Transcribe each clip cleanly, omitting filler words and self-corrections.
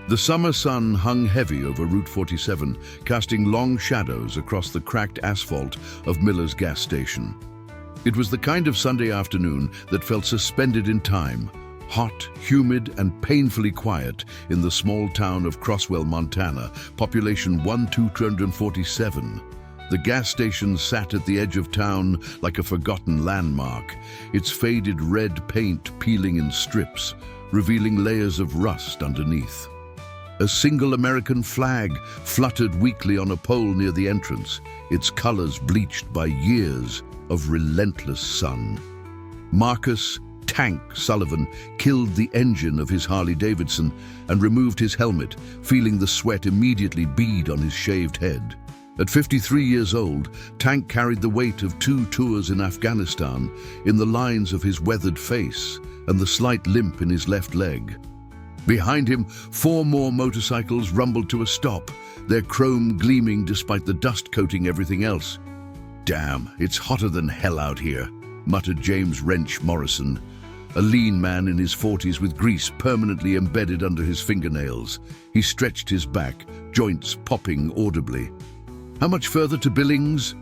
The summer sun hung heavy over Route 47, casting long shadows across the cracked asphalt of Miller's gas station. It was the kind of Sunday afternoon that felt suspended in time, hot, humid, and painfully quiet in the small town of Crosswell, Montana, population 1,247. The gas station sat at the edge of town like a forgotten landmark, its faded red paint peeling in strips, revealing layers of rust underneath. A single American flag fluttered weakly on a pole near the entrance, its colors bleached by years of relentless sun. Marcus "Tank" Sullivan killed the engine of his Harley-Davidson and removed his helmet, feeling the sweat immediately bead on his shaved head. At 53 years old, Tank carried the weight of 2 tours in Afghanistan in the lines of his weathered face and the slight limp in his left leg. Behind him, 4 more motorcycles rumbled to a stop, their chrome gleaming despite the dust coating everything else. "Damn, it's hotter than hell out here," muttered James Wrench Morrison, a lean man in his 40s with grease permanently embedded under his fingernails. He stretched his back, joints popping audibly. "How much further to Billings?"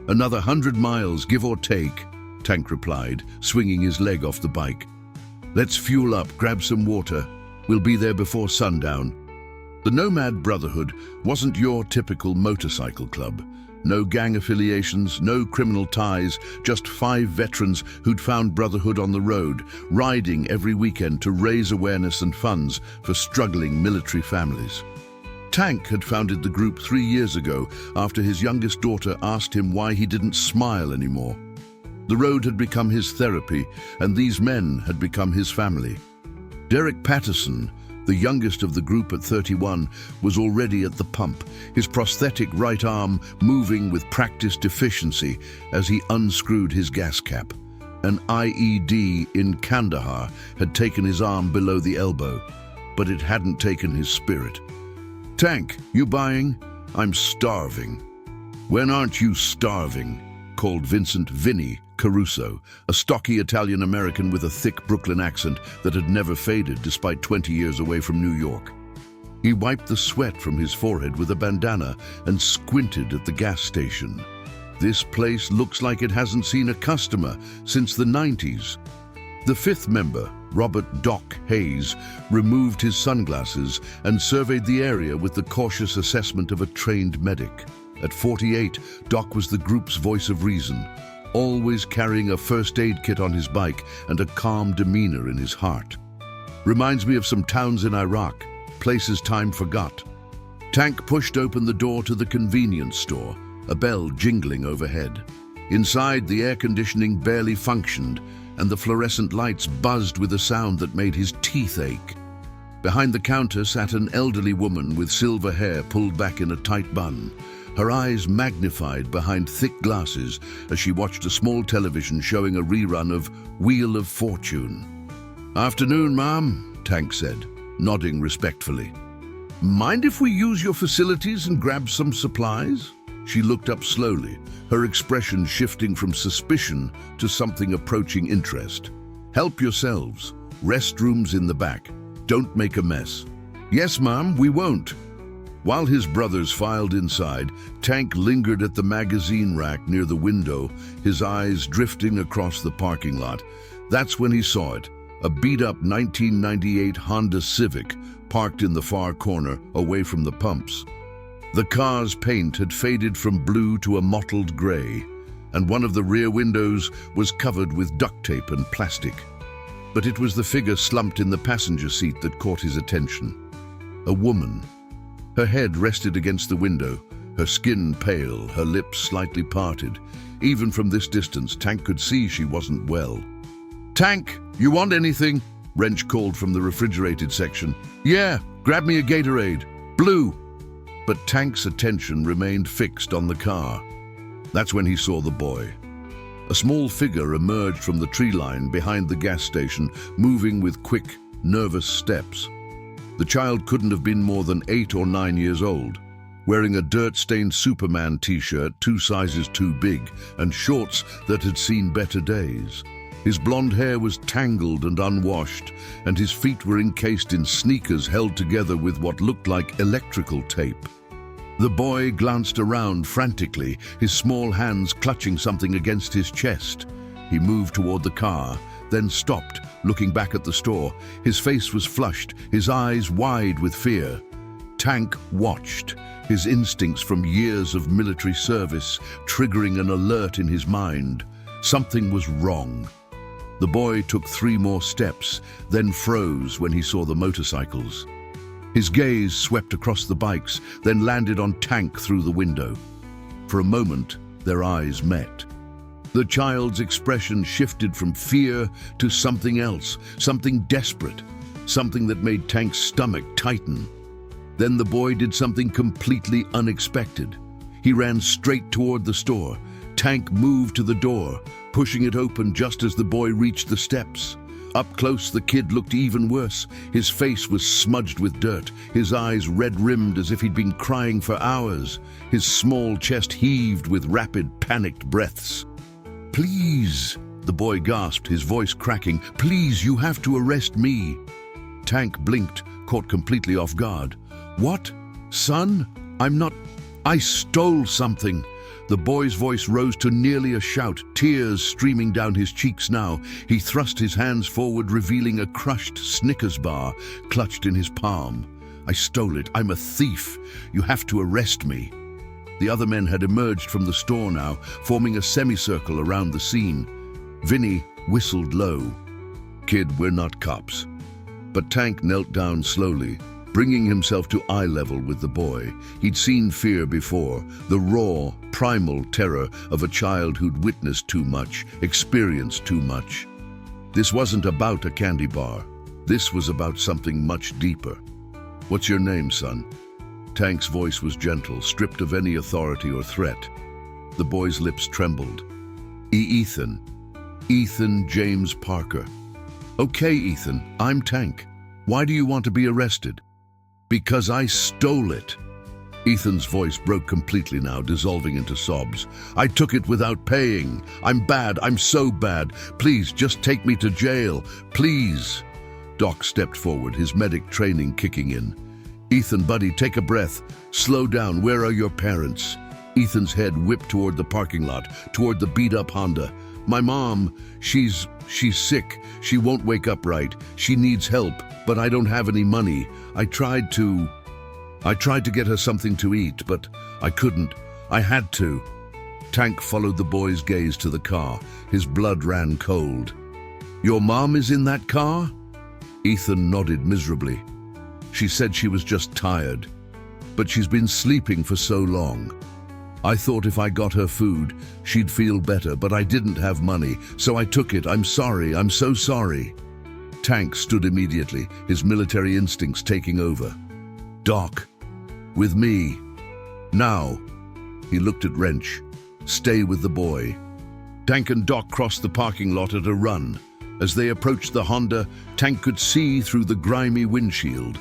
"Another 100 miles, give or take," Tank replied, swinging his leg off the bike. "Let's fuel up, grab some water. We'll be there before sundown." The Nomad Brotherhood wasn't your typical motorcycle club. No gang affiliations, no criminal ties, just 5 veterans who'd found brotherhood on the road, riding every weekend to raise awareness and funds for struggling military families. Tank had founded the group 3 years ago after his youngest daughter asked him why he didn't smile anymore. The road had become his therapy, and these men had become his family. Derek Patterson, the youngest of the group at 31, was already at the pump, his prosthetic right arm moving with practiced efficiency as he unscrewed his gas cap. An IED in Kandahar had taken his arm below the elbow, but it hadn't taken his spirit. "Tank, you buying? I'm starving." "When aren't you starving?" called Vincent "Vinny" Caruso, a stocky Italian-American with a thick Brooklyn accent that had never faded despite 20 years away from New York. He wiped the sweat from his forehead with a bandana and squinted at the gas station. "This place looks like it hasn't seen a customer since the 90s. The 5th member, Robert "Doc" Hayes, removed his sunglasses and surveyed the area with the cautious assessment of a trained medic. At 48, Doc was the group's voice of reason, always carrying a first aid kit on his bike and a calm demeanor in his heart. "Reminds me of some towns in Iraq, places time forgot." Tank pushed open the door to the convenience store, a bell jingling overhead. Inside, the air conditioning barely functioned, and the fluorescent lights buzzed with a sound that made his teeth ache. Behind the counter sat an elderly woman with silver hair pulled back in a tight bun, her eyes magnified behind thick glasses as she watched a small television showing a rerun of Wheel of Fortune. "Afternoon, ma'am," Tank said, nodding respectfully. "Mind if we use your facilities and grab some supplies?" She looked up slowly, her expression shifting from suspicion to something approaching interest. "Help yourselves. Restrooms in the back. Don't make a mess." "Yes, ma'am, we won't." While his brothers filed inside, Tank lingered at the magazine rack near the window, his eyes drifting across the parking lot. That's when he saw it, a beat-up 1998 Honda Civic parked in the far corner, away from the pumps. The car's paint had faded from blue to a mottled gray, and one of the rear windows was covered with duct tape and plastic. But it was the figure slumped in the passenger seat that caught his attention. A woman. Her head rested against the window, her skin pale, her lips slightly parted. Even from this distance, Tank could see she wasn't well. "Tank, you want anything?" Wrench called from the refrigerated section. "Yeah, grab me a Gatorade. Blue." But Tank's attention remained fixed on the car. That's when he saw the boy. A small figure emerged from the tree line behind the gas station, moving with quick, nervous steps. The child couldn't have been more than 8 or 9 years old, wearing a dirt-stained Superman t-shirt 2 sizes too big and shorts that had seen better days. His blonde hair was tangled and unwashed, and his feet were encased in sneakers held together with what looked like electrical tape. The boy glanced around frantically, his small hands clutching something against his chest. He moved toward the car, then stopped, looking back at the store. His face was flushed, his eyes wide with fear. Tank watched, his instincts from years of military service triggering an alert in his mind. Something was wrong. The boy took 3 more steps, then froze when he saw the motorcycles. His gaze swept across the bikes, then landed on Tank through the window. For a moment, their eyes met. The child's expression shifted from fear to something else, something desperate, something that made Tank's stomach tighten. Then the boy did something completely unexpected. He ran straight toward the store. Tank moved to the door, pushing it open just as the boy reached the steps. Up close, the kid looked even worse. His face was smudged with dirt, his eyes red-rimmed as if he'd been crying for hours. His small chest heaved with rapid, panicked breaths. "Please," the boy gasped, his voice cracking. "Please, you have to arrest me." Tank blinked, caught completely off guard. "What? Son? I stole something." The boy's voice rose to nearly a shout, tears streaming down his cheeks now. He thrust his hands forward, revealing a crushed Snickers bar clutched in his palm. "I stole it. I'm a thief. You have to arrest me." The other men had emerged from the store now, forming a semicircle around the scene. Vinny whistled low. "Kid, we're not cops." But Tank knelt down slowly, bringing himself to eye level with the boy. He'd seen fear before, the raw, primal terror of a child who'd witnessed too much, experienced too much. This wasn't about a candy bar. This was about something much deeper. "What's your name, son?" Tank's voice was gentle, stripped of any authority or threat. The boy's lips trembled. "Ethan. Ethan James Parker." "Okay, Ethan, I'm Tank. Why do you want to be arrested?" "Because I stole it." Ethan's voice broke completely now, dissolving into sobs. "I took it without paying. I'm bad. I'm so bad. Please, just take me to jail. Please." Doc stepped forward, his medic training kicking in. "Ethan, buddy, take a breath. Slow down. Where are your parents?" Ethan's head whipped toward the parking lot, toward the beat-up Honda. "My mom, she's sick. She won't wake up right. She needs help, but I don't have any money. I tried to get her something to eat, but I couldn't. I had to." Tank followed the boy's gaze to the car. His blood ran cold. "Your mom is in that car?" Ethan nodded miserably. "She said she was just tired, but she's been sleeping for so long. I thought if I got her food, she'd feel better, but I didn't have money, so I took it. I'm sorry. I'm so sorry." Tank stood immediately, his military instincts taking over. "Doc, with me. Now." He looked at Wrench. "Stay with the boy." Tank and Doc crossed the parking lot at a run. As they approached the Honda, Tank could see through the grimy windshield.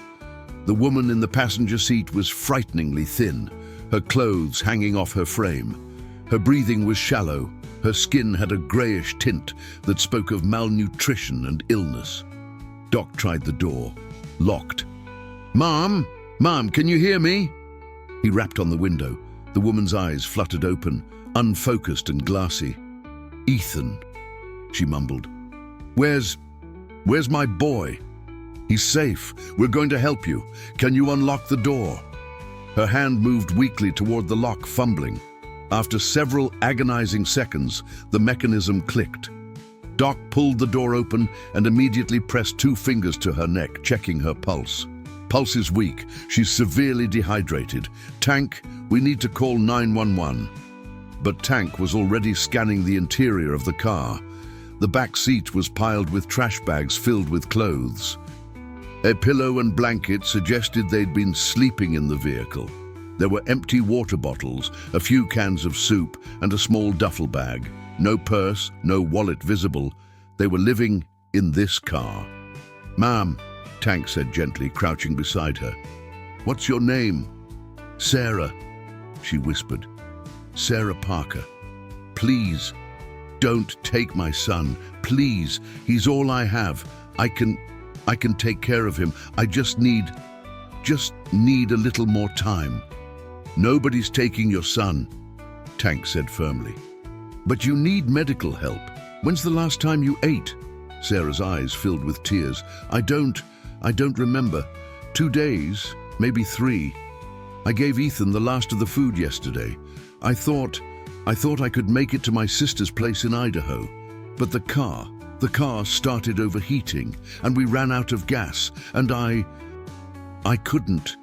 The woman in the passenger seat was frighteningly thin, her clothes hanging off her frame. Her breathing was shallow. Her skin had a grayish tint that spoke of malnutrition and illness. Doc tried the door. Locked. Mom, can you hear me?" He rapped on the window. The woman's eyes fluttered open, unfocused and glassy. "Ethan," she mumbled. Where's my boy?" "He's safe. We're going to help you. Can you unlock the door?" Her hand moved weakly toward the lock, fumbling. After several agonizing seconds, the mechanism clicked. Doc pulled the door open and immediately pressed 2 fingers to her neck, checking her pulse. "Pulse is weak. She's severely dehydrated. Tank, we need to call 911. But Tank was already scanning the interior of the car. The back seat was piled with trash bags filled with clothes. A pillow and blanket suggested they'd been sleeping in the vehicle. There were empty water bottles, a few cans of soup, and a small duffel bag. No purse, no wallet visible. They were living in this car. "Ma'am," Tank said gently, crouching beside her. "What's your name?" "Sarah," she whispered. "Sarah Parker. Please." Don't take my son, please. He's all I have. I can take care of him. I just need a little more time. Nobody's taking your son, Tank said firmly. But you need medical help. When's the last time you ate? Sarah's eyes filled with tears. I don't remember. 2 days, maybe 3. I gave Ethan the last of the food yesterday. I thought I could make it to my sister's place in Idaho. But the car started overheating and we ran out of gas and I couldn't.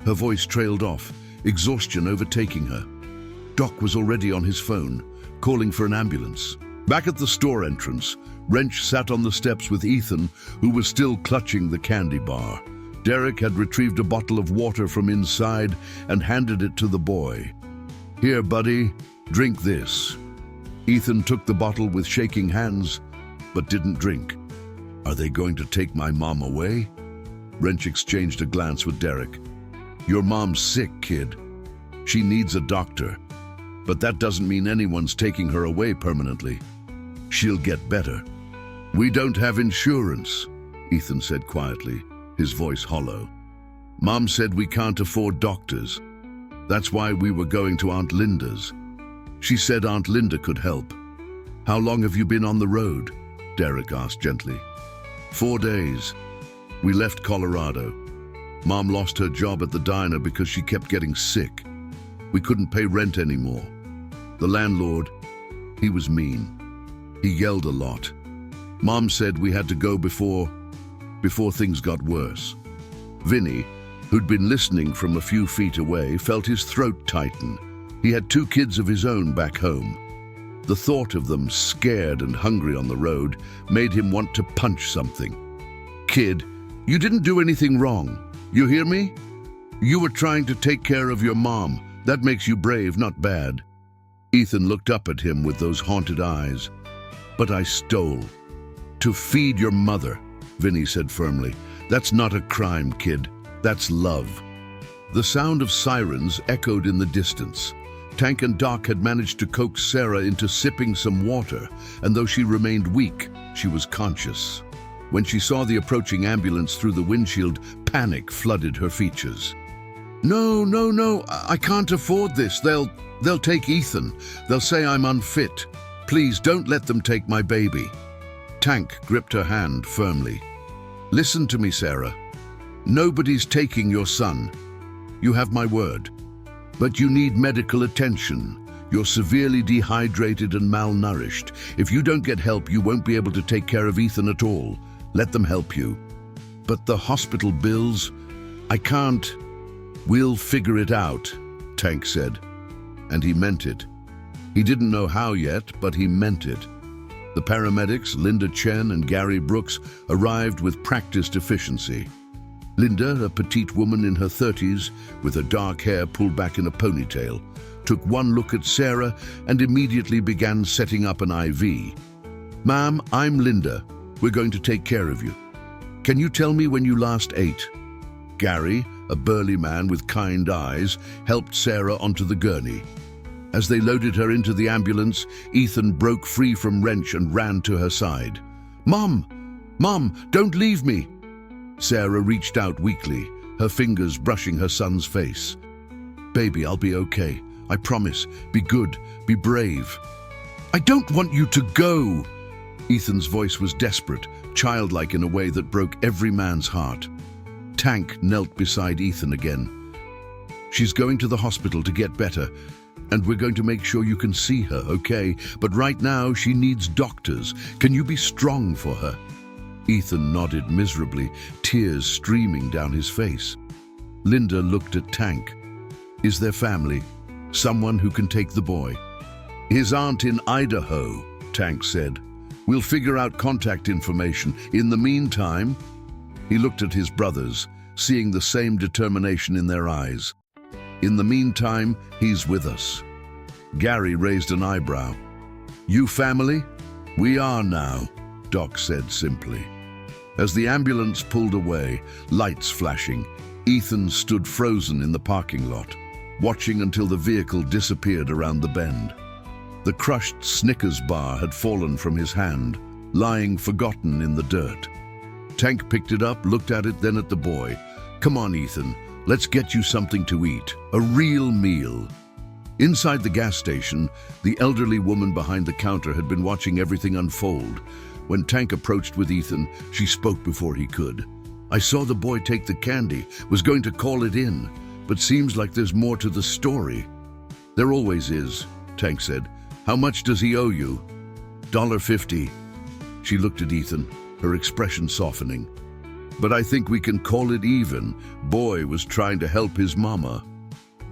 Her voice trailed off, exhaustion overtaking her. Doc was already on his phone, calling for an ambulance. Back at the store entrance, Wrench sat on the steps with Ethan, who was still clutching the candy bar. Derek had retrieved a bottle of water from inside and handed it to the boy. Here, buddy, drink this. Ethan took the bottle with shaking hands, but didn't drink. Are they going to take my mom away? Wrench exchanged a glance with Derek. Your mom's sick, kid. She needs a doctor. But that doesn't mean anyone's taking her away permanently. She'll get better. We don't have insurance, Ethan said quietly, his voice hollow. Mom said we can't afford doctors. That's why we were going to Aunt Linda's. She said Aunt Linda could help. How long have you been on the road? Derek asked gently. 4 days. We left Colorado. Mom lost her job at the diner because she kept getting sick. We couldn't pay rent anymore. The landlord, he was mean. He yelled a lot. Mom said we had to go before things got worse. Vinny, who'd been listening from a few feet away, felt his throat tighten. He had 2 kids of his own back home. The thought of them, scared and hungry on the road, made him want to punch something. Kid, you didn't do anything wrong. You hear me? You were trying to take care of your mom. That makes you brave, not bad. Ethan looked up at him with those haunted eyes. But I stole. To feed your mother, Vinny said firmly. That's not a crime, kid. That's love. The sound of sirens echoed in the distance. Tank and Doc had managed to coax Sarah into sipping some water, and though she remained weak, she was conscious. When she saw the approaching ambulance through the windshield, panic flooded her features. No, I can't afford this. They'll take Ethan. They'll say I'm unfit. Please don't let them take my baby. Tank gripped her hand firmly. Listen to me, Sarah. Nobody's taking your son. You have my word. But you need medical attention. You're severely dehydrated and malnourished. If you don't get help, you won't be able to take care of Ethan at all. Let them help you. But the hospital bills, I can't. We'll figure it out, Tank said. And he meant it. He didn't know how yet, but he meant it. The paramedics, Linda Chen and Gary Brooks, arrived with practiced efficiency. Linda, a petite woman in her 30s, with her dark hair pulled back in a ponytail, took one look at Sarah and immediately began setting up an IV. Ma'am, I'm Linda. We're going to take care of you. Can you tell me when you last ate? Gary, a burly man with kind eyes, helped Sarah onto the gurney. As they loaded her into the ambulance, Ethan broke free from Wrench and ran to her side. Mom, don't leave me. Sarah reached out weakly, her fingers brushing her son's face. Baby, I'll be okay. I promise. Be good. Be brave. I don't want you to go. Ethan's voice was desperate, childlike in a way that broke every man's heart. Tank knelt beside Ethan again. She's going to the hospital to get better, and we're going to make sure you can see her, okay? But right now, she needs doctors. Can you be strong for her? Ethan nodded miserably, tears streaming down his face. Linda looked at Tank. Is there family? Someone who can take the boy? His aunt in Idaho, Tank said. We'll figure out contact information. In the meantime, he looked at his brothers, seeing the same determination in their eyes. In the meantime, he's with us. Gary raised an eyebrow. You family? We are now, Doc said simply. As the ambulance pulled away, lights flashing, Ethan stood frozen in the parking lot, watching until the vehicle disappeared around the bend. The crushed Snickers bar had fallen from his hand, lying forgotten in the dirt. Tank picked it up, looked at it, then at the boy. "Come on, Ethan, let's get you something to eat. A real meal." Inside the gas station, the elderly woman behind the counter had been watching everything unfold. When Tank approached with Ethan, she spoke before he could. "I saw the boy take the candy, was going to call it in, but seems like there's more to the story." "There always is," Tank said. "How much does he owe you?" $1.50. She looked at Ethan, her expression softening. "But I think we can call it even. Boy was trying to help his mama."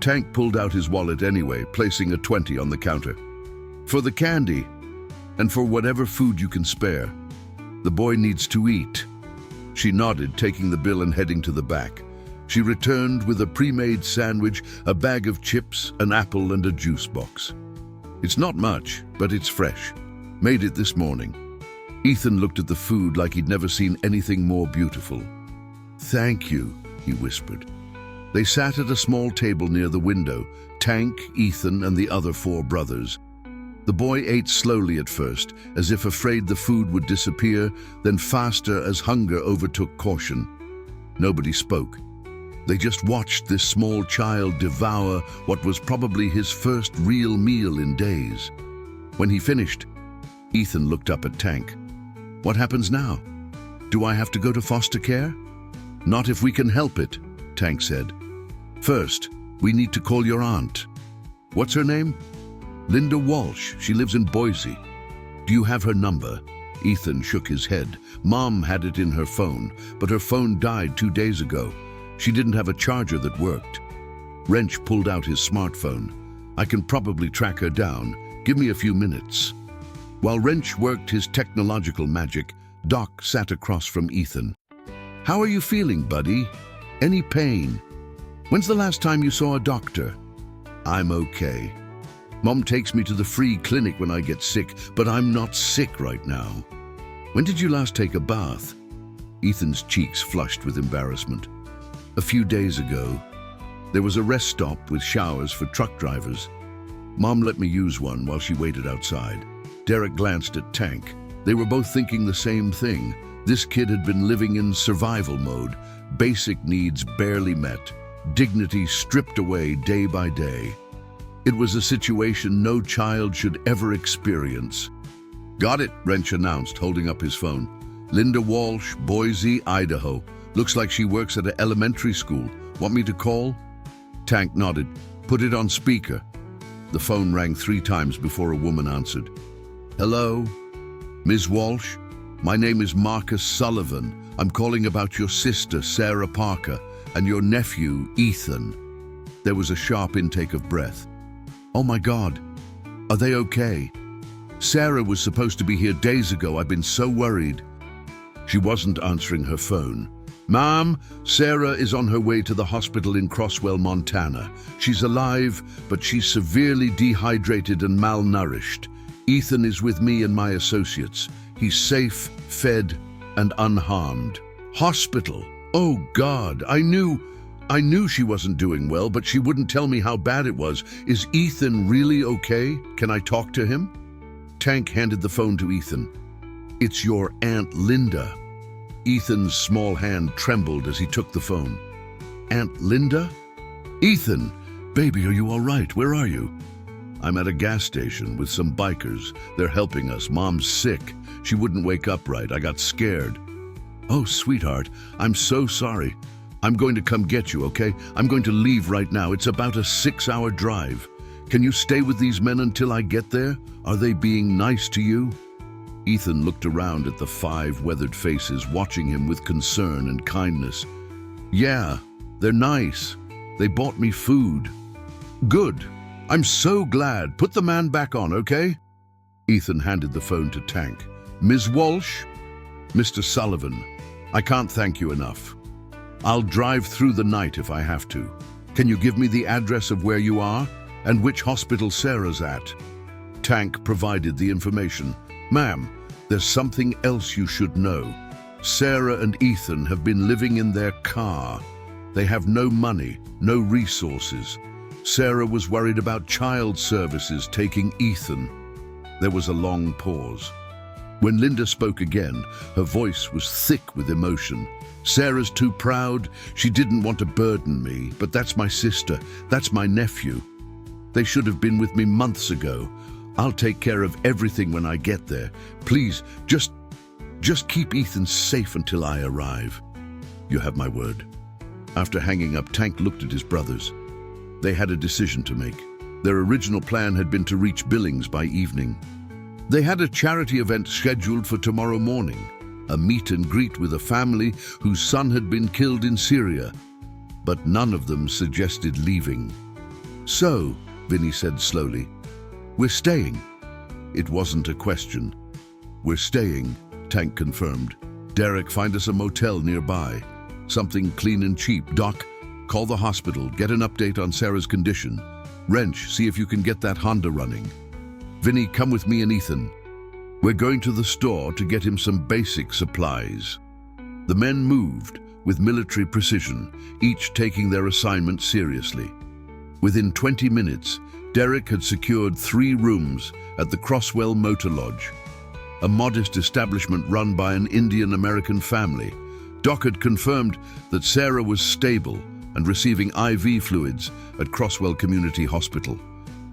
Tank pulled out his wallet anyway, placing a 20 on the counter. "For the candy, and for whatever food you can spare. The boy needs to eat." She nodded, taking the bill and heading to the back. She returned with a pre-made sandwich, a bag of chips, an apple, and a juice box. "It's not much, but it's fresh. Made it this morning." Ethan looked at the food like he'd never seen anything more beautiful. "Thank you," he whispered. They sat at a small table near the window, Tank, Ethan, and the other 4 brothers. The boy ate slowly at first, as if afraid the food would disappear, then faster as hunger overtook caution. Nobody spoke. They just watched this small child devour what was probably his first real meal in days. When he finished, Ethan looked up at Tank. "What happens now? Do I have to go to foster care?" "Not if we can help it," Tank said. "First, we need to call your aunt." "What's her name?" "Linda Walsh. She lives in Boise." "Do you have her number?" Ethan shook his head. "Mom had it in her phone, but her phone died 2 days ago. She didn't have a charger that worked." Wrench pulled out his smartphone. "I can probably track her down. Give me a few minutes." While Wrench worked his technological magic, Doc sat across from Ethan. "How are you feeling, buddy? Any pain? When's the last time you saw a doctor?" "I'm okay. Mom takes me to the free clinic when I get sick, but I'm not sick right now." "When did you last take a bath?" Ethan's cheeks flushed with embarrassment. "A few days ago. There was a rest stop with showers for truck drivers. Mom let me use one while she waited outside." Derek glanced at Tank. They were both thinking the same thing. This kid had been living in survival mode, basic needs barely met, dignity stripped away day by day. It was a situation no child should ever experience. "Got it," Wrench announced, holding up his phone. "Linda Walsh, Boise, Idaho. Looks like she works at an elementary school. Want me to call?" Tank nodded. "Put it on speaker." The phone rang 3 times before a woman answered. "Hello? Ms. Walsh? My name is Marcus Sullivan. I'm calling about your sister, Sarah Parker, and your nephew, Ethan." There was a sharp intake of breath. "Oh my God. Are they okay? Sarah was supposed to be here days ago. I've been so worried." She wasn't answering her phone. "Ma'am, Sarah is on her way to the hospital in Crosswell, Montana. She's alive, but she's severely dehydrated and malnourished. Ethan is with me and my associates. He's safe, fed, and unharmed." "Hospital? Oh God, I knew she wasn't doing well, but she wouldn't tell me how bad it was. Is Ethan really okay? Can I talk to him?" Tank handed the phone to Ethan. "It's your Aunt Linda." Ethan's small hand trembled as he took the phone. "Aunt Linda? Ethan, baby, are you all right? Where are you?" "I'm at a gas station with some bikers. They're helping us. Mom's sick. She wouldn't wake up right. I got scared." "Oh, sweetheart, I'm so sorry. I'm going to come get you, okay? I'm going to leave right now. It's about a 6-hour drive. Can you stay with these men until I get there? Are they being nice to you?" Ethan looked around at the 5 weathered faces, watching him with concern and kindness. "Yeah, they're nice. They bought me food." "Good. I'm so glad. Put the man back on, okay?" Ethan handed the phone to Tank. "Ms. Walsh? Mr. Sullivan, I can't thank you enough. I'll drive through the night if I have to. Can you give me the address of where you are and which hospital Sarah's at?" Tank provided the information. "Ma'am, there's something else you should know. Sarah and Ethan have been living in their car. They have no money, no resources. Sarah was worried about child services taking Ethan. There was a long pause. When Linda spoke again, her voice was thick with emotion. "Sarah's too proud. She didn't want to burden me, but that's my sister. That's my nephew. They should have been with me months ago. I'll take care of everything when I get there. Please, just keep Ethan safe until I arrive. You have my word." After hanging up, Tank looked at his brothers. They had a decision to make. Their original plan had been to reach Billings by evening. They had a charity event scheduled for tomorrow morning, a meet and greet with a family whose son had been killed in Syria. But none of them suggested leaving. "So," Vinny said slowly, "we're staying." It wasn't a question. "We're staying," Tank confirmed. "Derek, find us a motel nearby. Something clean and cheap. Doc, call the hospital, get an update on Sarah's condition. Wrench, see if you can get that Honda running. Vinny, come with me and Ethan. We're going to the store to get him some basic supplies." The men moved with military precision, each taking their assignment seriously. Within 20 minutes, Derek had secured 3 rooms at the Crosswell Motor Lodge, a modest establishment run by an Indian-American family. Doc had confirmed that Sarah was stable and receiving IV fluids at Crosswell Community Hospital.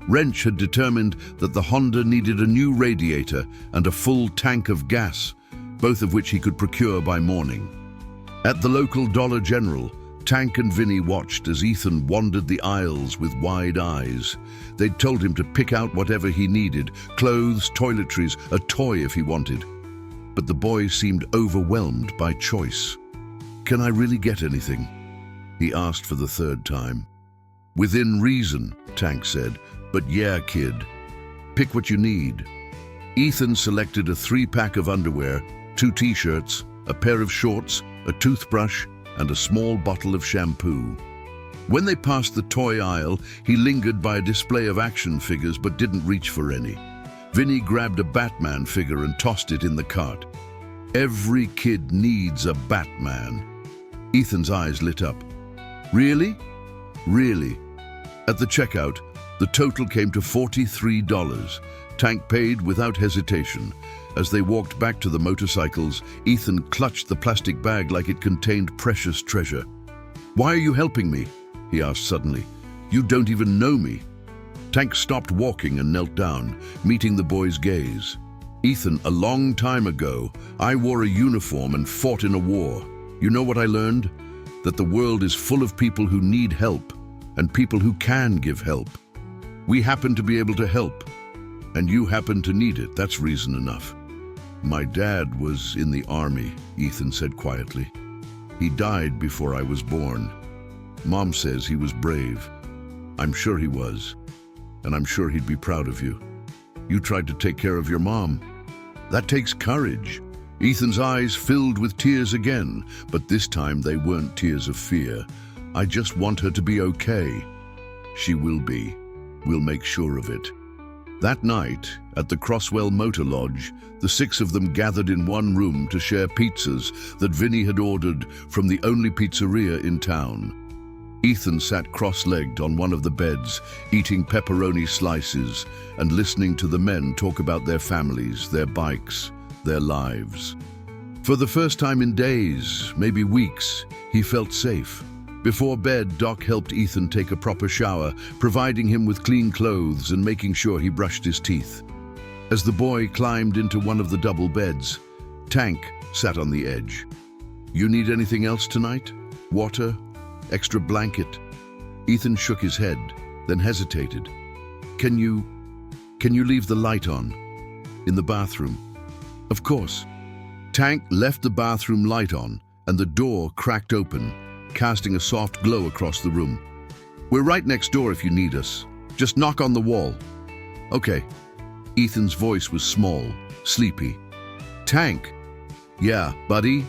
Wrench had determined that the Honda needed a new radiator and a full tank of gas, both of which he could procure by morning. At the local Dollar General, Tank and Vinny watched as Ethan wandered the aisles with wide eyes. They'd told him to pick out whatever he needed, clothes, toiletries, a toy if he wanted. But the boy seemed overwhelmed by choice. "Can I really get anything?" he asked for the 3rd time. "Within reason," Tank said, "but yeah, kid. Pick what you need." Ethan selected a 3-pack of underwear, 2 t-shirts, a pair of shorts, a toothbrush, and a small bottle of shampoo. When they passed the toy aisle, he lingered by a display of action figures but didn't reach for any. Vinny grabbed a Batman figure and tossed it in the cart. Every kid needs a Batman. Ethan's eyes lit up. "Really? Really?" At the checkout, the total came to $43. Tank paid without hesitation. As they walked back to the motorcycles, Ethan clutched the plastic bag like it contained precious treasure. "Why are you helping me?" he asked suddenly. "You don't even know me." Tank stopped walking and knelt down, meeting the boy's gaze. "Ethan, a long time ago, I wore a uniform and fought in a war. You know what I learned? That the world is full of people who need help, and people who can give help. We happen to be able to help, and you happen to need it. That's reason enough." "My dad was in the army," Ethan said quietly. "He died before I was born. Mom says he was brave. I'm sure he was, and I'm sure he'd be proud of you. You tried to take care of your mom. That takes courage." Ethan's eyes filled with tears again, but this time they weren't tears of fear. "I just want her to be okay." "She will be. We'll make sure of it." That night, at the Crosswell Motor Lodge, the 6 of them gathered in one room to share pizzas that Vinny had ordered from the only pizzeria in town. Ethan sat cross-legged on one of the beds, eating pepperoni slices and listening to the men talk about their families, their bikes, their lives. For the first time in days, maybe weeks, he felt safe. Before bed, Doc helped Ethan take a proper shower, providing him with clean clothes and making sure he brushed his teeth. As the boy climbed into one of the double beds, Tank sat on the edge. "You need anything else tonight? Water? Extra blanket?" Ethan shook his head, then hesitated. Can you leave the light on? In the bathroom?" "Of course." Tank left the bathroom light on, and the door cracked open, casting a soft glow across the room. "We're right next door if you need us. Just knock on the wall." "Okay." Ethan's voice was small, sleepy. "Tank." "Yeah, buddy?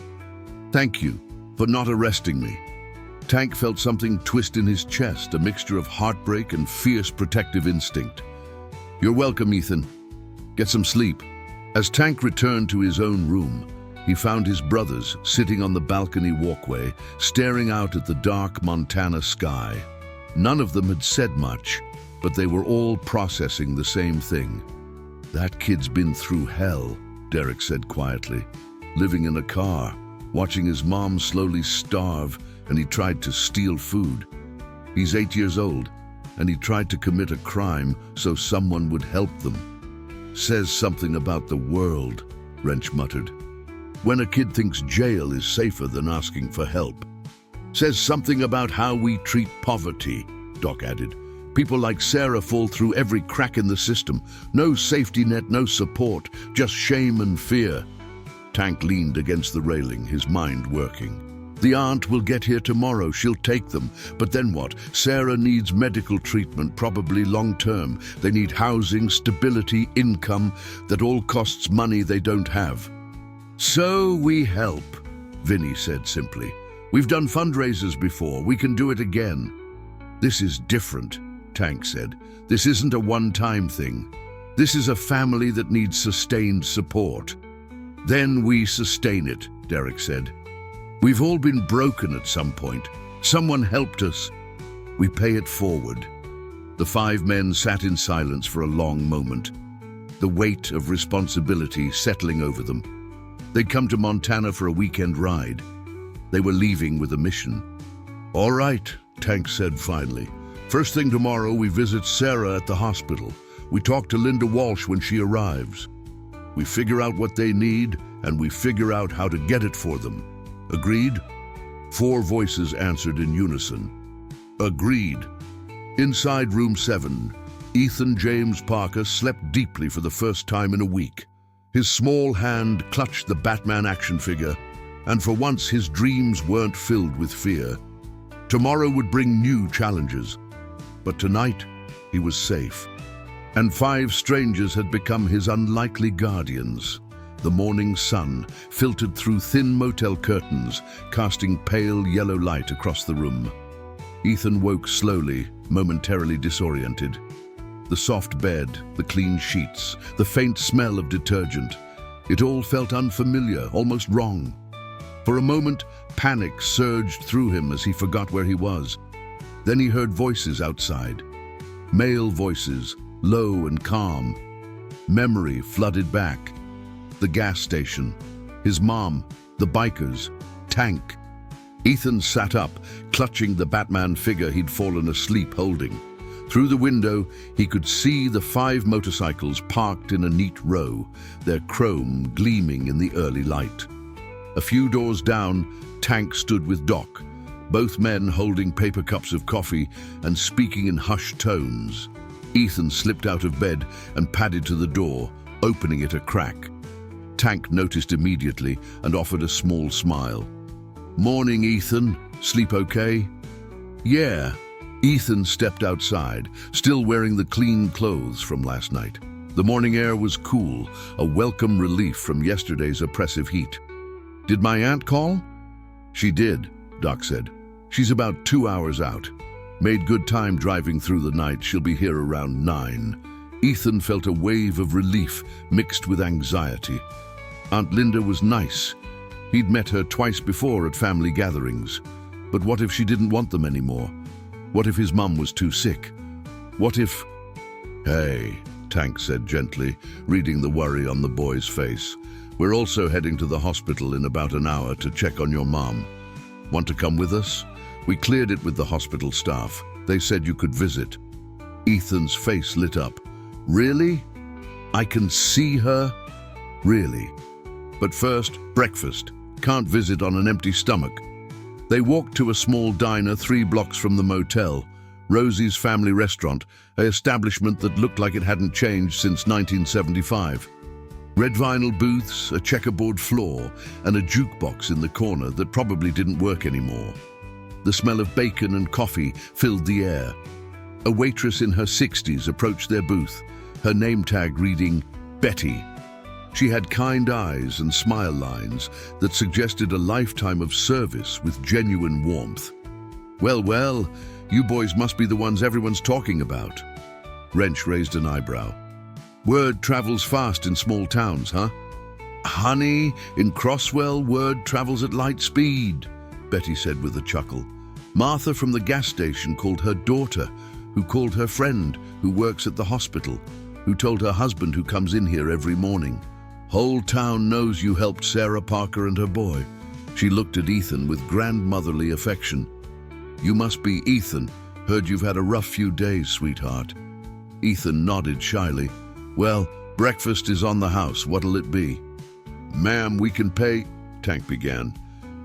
Thank you for not arresting me." Tank felt something twist in his chest, a mixture of heartbreak and fierce protective instinct. "You're welcome, Ethan. Get some sleep." As Tank returned to his own room, he found his brothers sitting on the balcony walkway, staring out at the dark Montana sky. None of them had said much, but they were all processing the same thing. That kid's been through hell, Derek said quietly. Living in a car, watching his mom slowly starve, and he tried to steal food. He's 8 years old, and he tried to commit a crime so someone would help them. Says something about the world, Wrench muttered. When a kid thinks jail is safer than asking for help. Says something about how we treat poverty, Doc added. People like Sarah fall through every crack in the system. No safety net, no support, just shame and fear. Tank leaned against the railing, his mind working. The aunt will get here tomorrow, she'll take them. But then what? Sarah needs medical treatment, probably long-term. They need housing, stability, income. That all costs money they don't have. So we help, Vinny said simply. We've done fundraisers before, we can do it again. This is different, Tank said. This isn't a one-time thing. This is a family that needs sustained support. Then we sustain it, Derek said. We've all been broken at some point. Someone helped us. We pay it forward. The 5 men sat in silence for a long moment, the weight of responsibility settling over them. They'd come to Montana for a weekend ride. They were leaving with a mission. All right, Tank said finally. First thing tomorrow, we visit Sarah at the hospital. We talk to Linda Walsh when she arrives. We figure out what they need, and we figure out how to get it for them. Agreed? 4 voices answered in unison. Agreed. Inside room 7, Ethan James Parker slept deeply for the first time in a week. His small hand clutched the Batman action figure, and for once his dreams weren't filled with fear. Tomorrow would bring new challenges, but tonight he was safe. And 5 strangers had become his unlikely guardians. The morning sun filtered through thin motel curtains, casting pale yellow light across the room. Ethan woke slowly, momentarily disoriented. The soft bed, the clean sheets, the faint smell of detergent. It all felt unfamiliar, almost wrong. For a moment, panic surged through him as he forgot where he was. Then he heard voices outside. Male voices, low and calm. Memory flooded back. The gas station, his mom, the bikers, Tank. Ethan sat up, clutching the Batman figure he'd fallen asleep holding. Through the window, he could see the 5 motorcycles parked in a neat row, their chrome gleaming in the early light. A few doors down, Tank stood with Doc, both men holding paper cups of coffee and speaking in hushed tones. Ethan slipped out of bed and padded to the door, opening it a crack. Tank noticed immediately and offered a small smile. Morning, Ethan. Sleep okay? Yeah. Ethan stepped outside, still wearing the clean clothes from last night. The morning air was cool, a welcome relief from yesterday's oppressive heat. Did my aunt call? She did, Doc said. She's about 2 hours out. Made good time driving through the night. She'll be here around 9. Ethan felt a wave of relief mixed with anxiety. Aunt Linda was nice. He'd met her twice before at family gatherings. But what if she didn't want them anymore? What if his mum was too sick? What if... Hey, Tank said gently, reading the worry on the boy's face. We're also heading to the hospital in about an hour to check on your mum. Want to come with us? We cleared it with the hospital staff. They said you could visit. Ethan's face lit up. Really? I can see her? Really? But first, breakfast. Can't visit on an empty stomach. They walked to a small diner 3 blocks from the motel, Rosie's Family Restaurant, an establishment that looked like it hadn't changed since 1975. Red vinyl booths, a checkerboard floor, and a jukebox in the corner that probably didn't work anymore. The smell of bacon and coffee filled the air. A waitress in her 60s approached their booth, her name tag reading, Betty. She had kind eyes and smile lines that suggested a lifetime of service with genuine warmth. Well, you boys must be the ones everyone's talking about. Wrench raised an eyebrow. Word travels fast in small towns, huh? Honey, in Crosswell, word travels at light speed, Betty said with a chuckle. Martha from the gas station called her daughter, who called her friend, who works at the hospital. who told her husband, who comes in here every morning. Whole town knows you helped Sarah Parker and her boy. She looked at Ethan with grandmotherly affection. You must be Ethan. Heard you've had a rough few days, sweetheart. Ethan nodded shyly. Well, breakfast is on the house. What'll it be? Ma'am, we can pay, Tank began.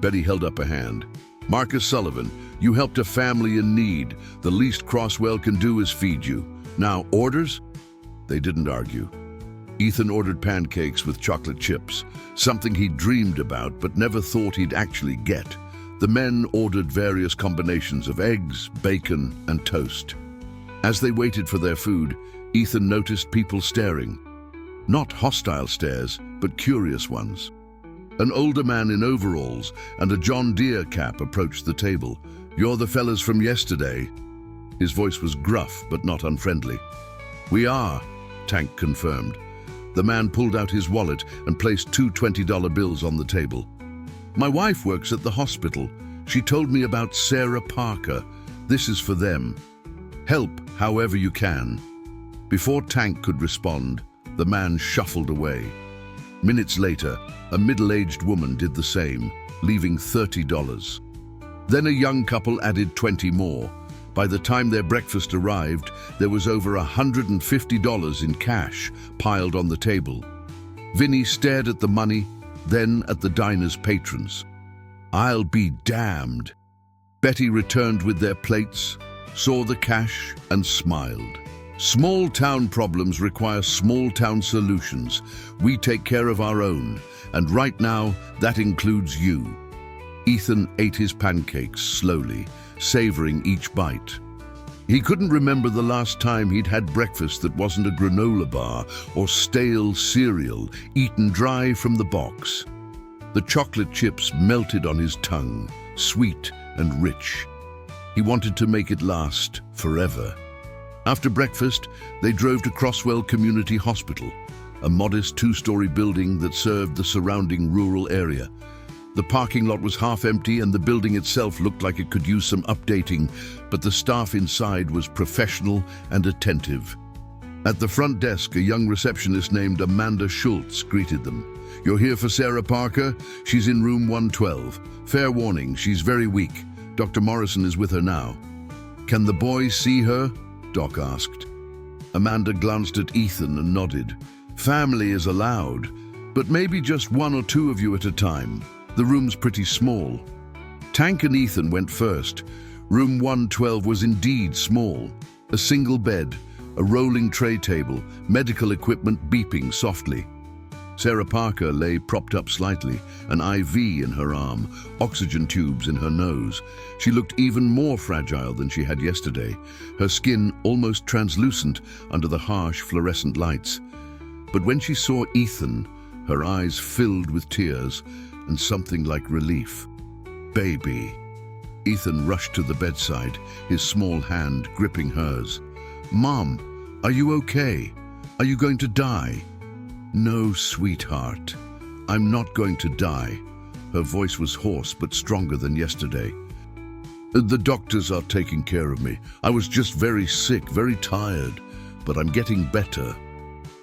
Betty held up a hand. Marcus Sullivan, you helped a family in need. The least Crosswell can do is feed you. Now, orders? They didn't argue. Ethan ordered pancakes with chocolate chips, something he'd dreamed about but never thought he'd actually get. The men ordered various combinations of eggs, bacon, and toast. As they waited for their food, Ethan noticed people staring. Not hostile stares, but curious ones. An older man in overalls and a John Deere cap approached the table. You're the fellas from yesterday. His voice was gruff, but not unfriendly. We are, Tank confirmed. The man pulled out his wallet and placed two $20 bills on the table. My wife works at the hospital. She told me about Sarah Parker. This is for them. Help however you can. Before Tank could respond, the man shuffled away. Minutes later, a middle-aged woman did the same, leaving $30. Then a young couple added 20 more. By the time their breakfast arrived, there was over $150 in cash piled on the table. Vinny stared at the money, then at the diner's patrons. I'll be damned. Betty returned with their plates, saw the cash, and smiled. Small-town problems require small-town solutions. We take care of our own, and right now, that includes you. Ethan ate his pancakes slowly, savoring each bite. He couldn't remember the last time he'd had breakfast that wasn't a granola bar or stale cereal eaten dry from the box. The chocolate chips melted on his tongue, sweet and rich. He wanted to make it last forever. After breakfast, they drove to Crosswell Community Hospital, a modest two-story building that served the surrounding rural area. The parking lot was half empty and the building itself looked like it could use some updating, but the staff inside was professional and attentive. At the front desk, a young receptionist named Amanda Schultz greeted them. You're here for Sarah Parker? She's in room 112. Fair warning, she's very weak. Dr. Morrison is with her now. Can the boys see her? Doc asked. Amanda glanced at Ethan and nodded. Family is allowed, but maybe just one or two of you at a time. The room's pretty small. Tank and Ethan went first. Room 112 was indeed small. A single bed, a rolling tray table, medical equipment beeping softly. Sarah Parker lay propped up slightly, an IV in her arm, oxygen tubes in her nose. She looked even more fragile than she had yesterday, her skin almost translucent under the harsh fluorescent lights. But when she saw Ethan, her eyes filled with tears and something like relief. Baby. Ethan rushed to the bedside, his small hand gripping hers. Mom, are you okay? Are you going to die? No, sweetheart. I'm not going to die. Her voice was hoarse but stronger than yesterday. The doctors are taking care of me. I was just very sick, very tired, but I'm getting better.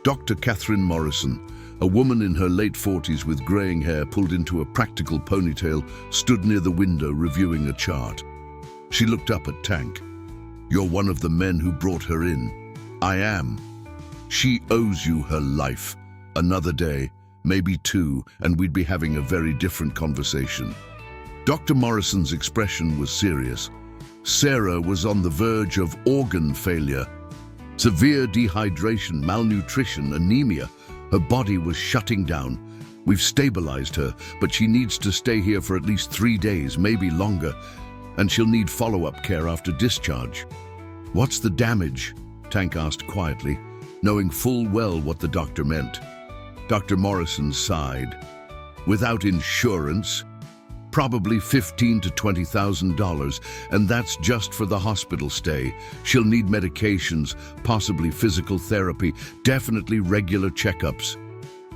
Dr. Catherine Morrison, a woman in her late 40s with graying hair pulled into a practical ponytail, stood near the window reviewing a chart. She looked up at Tank. You're one of the men who brought her in. I am. She owes you her life. Another day, maybe two, and we'd be having a very different conversation. Dr. Morrison's expression was serious. Sarah was on the verge of organ failure. Severe dehydration, malnutrition, anemia. Her body was shutting down. We've stabilized her, but she needs to stay here for at least 3 days, maybe longer, and she'll need follow-up care after discharge. What's the damage? Tank asked quietly, knowing full well what the doctor meant. Dr. Morrison sighed. Without insurance, probably $15,000 to $20,000, and that's just for the hospital stay. She'll need medications, possibly physical therapy, definitely regular checkups.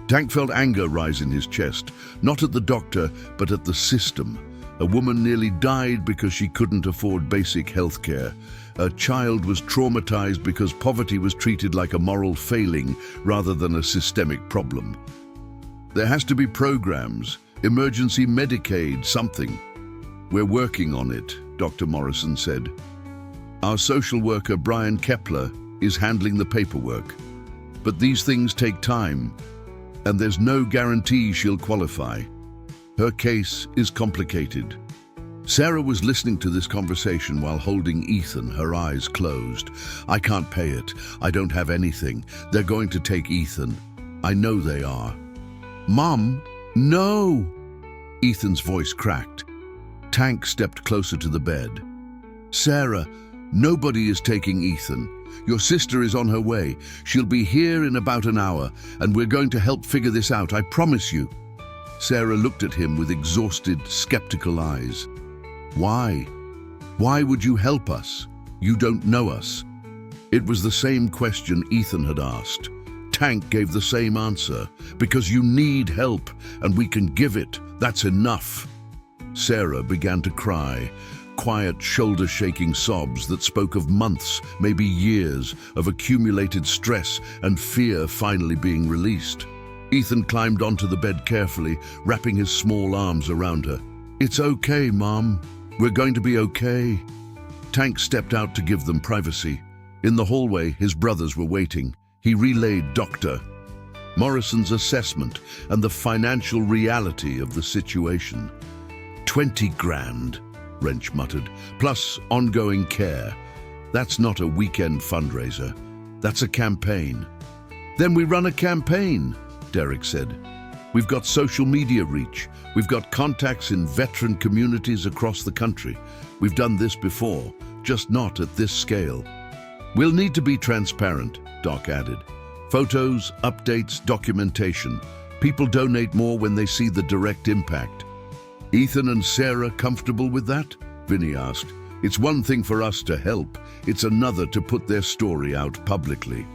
Tank felt anger rise in his chest, not at the doctor, but at the system. A woman nearly died because she couldn't afford basic health care. A child was traumatized because poverty was treated like a moral failing rather than a systemic problem. There has to be programs, emergency Medicaid, something. We're working on it, Dr. Morrison said. Our social worker, Brian Kepler, is handling the paperwork. But these things take time, and there's no guarantee she'll qualify. Her case is complicated. Sarah was listening to this conversation while holding Ethan, her eyes closed. I can't pay it. I don't have anything. They're going to take Ethan. I know they are. Mom, no! Ethan's voice cracked. Tank stepped closer to the bed. Sarah, nobody is taking Ethan. Your sister is on her way. She'll be here in about an hour, and we're going to help figure this out, I promise you. Sarah looked at him with exhausted, skeptical eyes. Why? Why would you help us? You don't know us. It was the same question Ethan had asked. Tank gave the same answer. Because you need help, and we can give it. That's enough. Sarah began to cry, quiet, shoulder-shaking sobs that spoke of months, maybe years, of accumulated stress and fear finally being released. Ethan climbed onto the bed carefully, wrapping his small arms around her. It's okay, Mom. We're going to be okay. Tank stepped out to give them privacy. In the hallway, his brothers were waiting. He relayed Dr. Morrison's assessment and the financial reality of the situation. 20 grand, Wrench muttered, plus ongoing care. That's not a weekend fundraiser. That's a campaign. Then we run a campaign, Derek said. We've got social media reach. We've got contacts in veteran communities across the country. We've done this before, just not at this scale. We'll need to be transparent, Doc added. Photos, updates, documentation. People donate more when they see the direct impact. Ethan and Sarah comfortable with that? Vinny asked. It's one thing for us to help. It's another to put their story out publicly.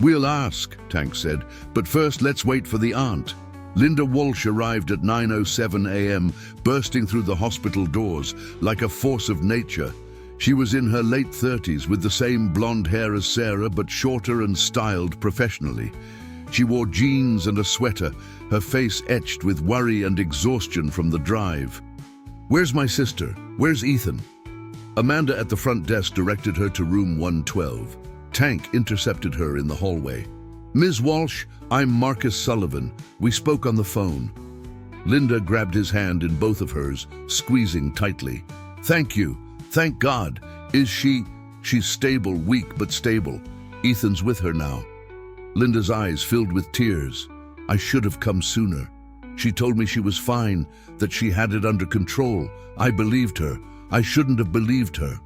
We'll ask, Tank said, but first let's wait for the aunt. Linda Walsh arrived at 9:07 a.m., bursting through the hospital doors like a force of nature. She was in her late 30s with the same blonde hair as Sarah, but shorter and styled professionally. She wore jeans and a sweater, her face etched with worry and exhaustion from the drive. Where's my sister? Where's Ethan? Amanda at the front desk directed her to room 112. Tank intercepted her in the hallway. Ms. Walsh, I'm Marcus Sullivan. We spoke on the phone. Linda grabbed his hand in both of hers, squeezing tightly. Thank you. Thank God. Is she? She's stable, weak but stable. Ethan's with her now. Linda's eyes filled with tears. I should have come sooner. She told me she was fine, that she had it under control. I believed her. I shouldn't have believed her.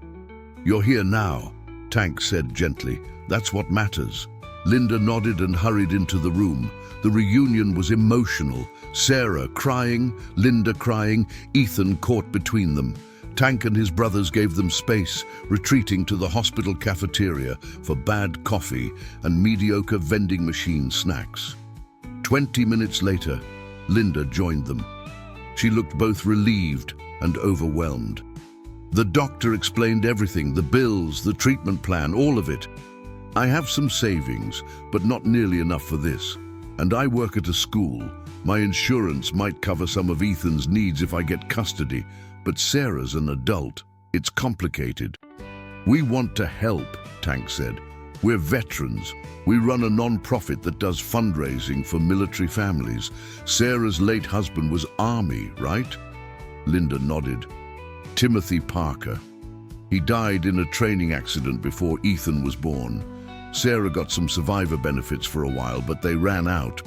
You're here now, Tank said gently. That's what matters. Linda nodded and hurried into the room. The reunion was emotional. Sarah crying, Linda crying, Ethan caught between them. Tank and his brothers gave them space, retreating to the hospital cafeteria for bad coffee and mediocre vending machine snacks. 20 minutes later, Linda joined them. She looked both relieved and overwhelmed. The doctor explained everything, the bills, the treatment plan, all of it. I have some savings, but not nearly enough for this. And I work at a school. My insurance might cover some of Ethan's needs if I get custody, but Sarah's an adult. It's complicated. We want to help, Tank said. We're veterans. We run a non-profit that does fundraising for military families. Sarah's late husband was Army, right? Linda nodded. Timothy Parker. He died in a training accident before Ethan was born. Sarah got some survivor benefits for a while, but they ran out.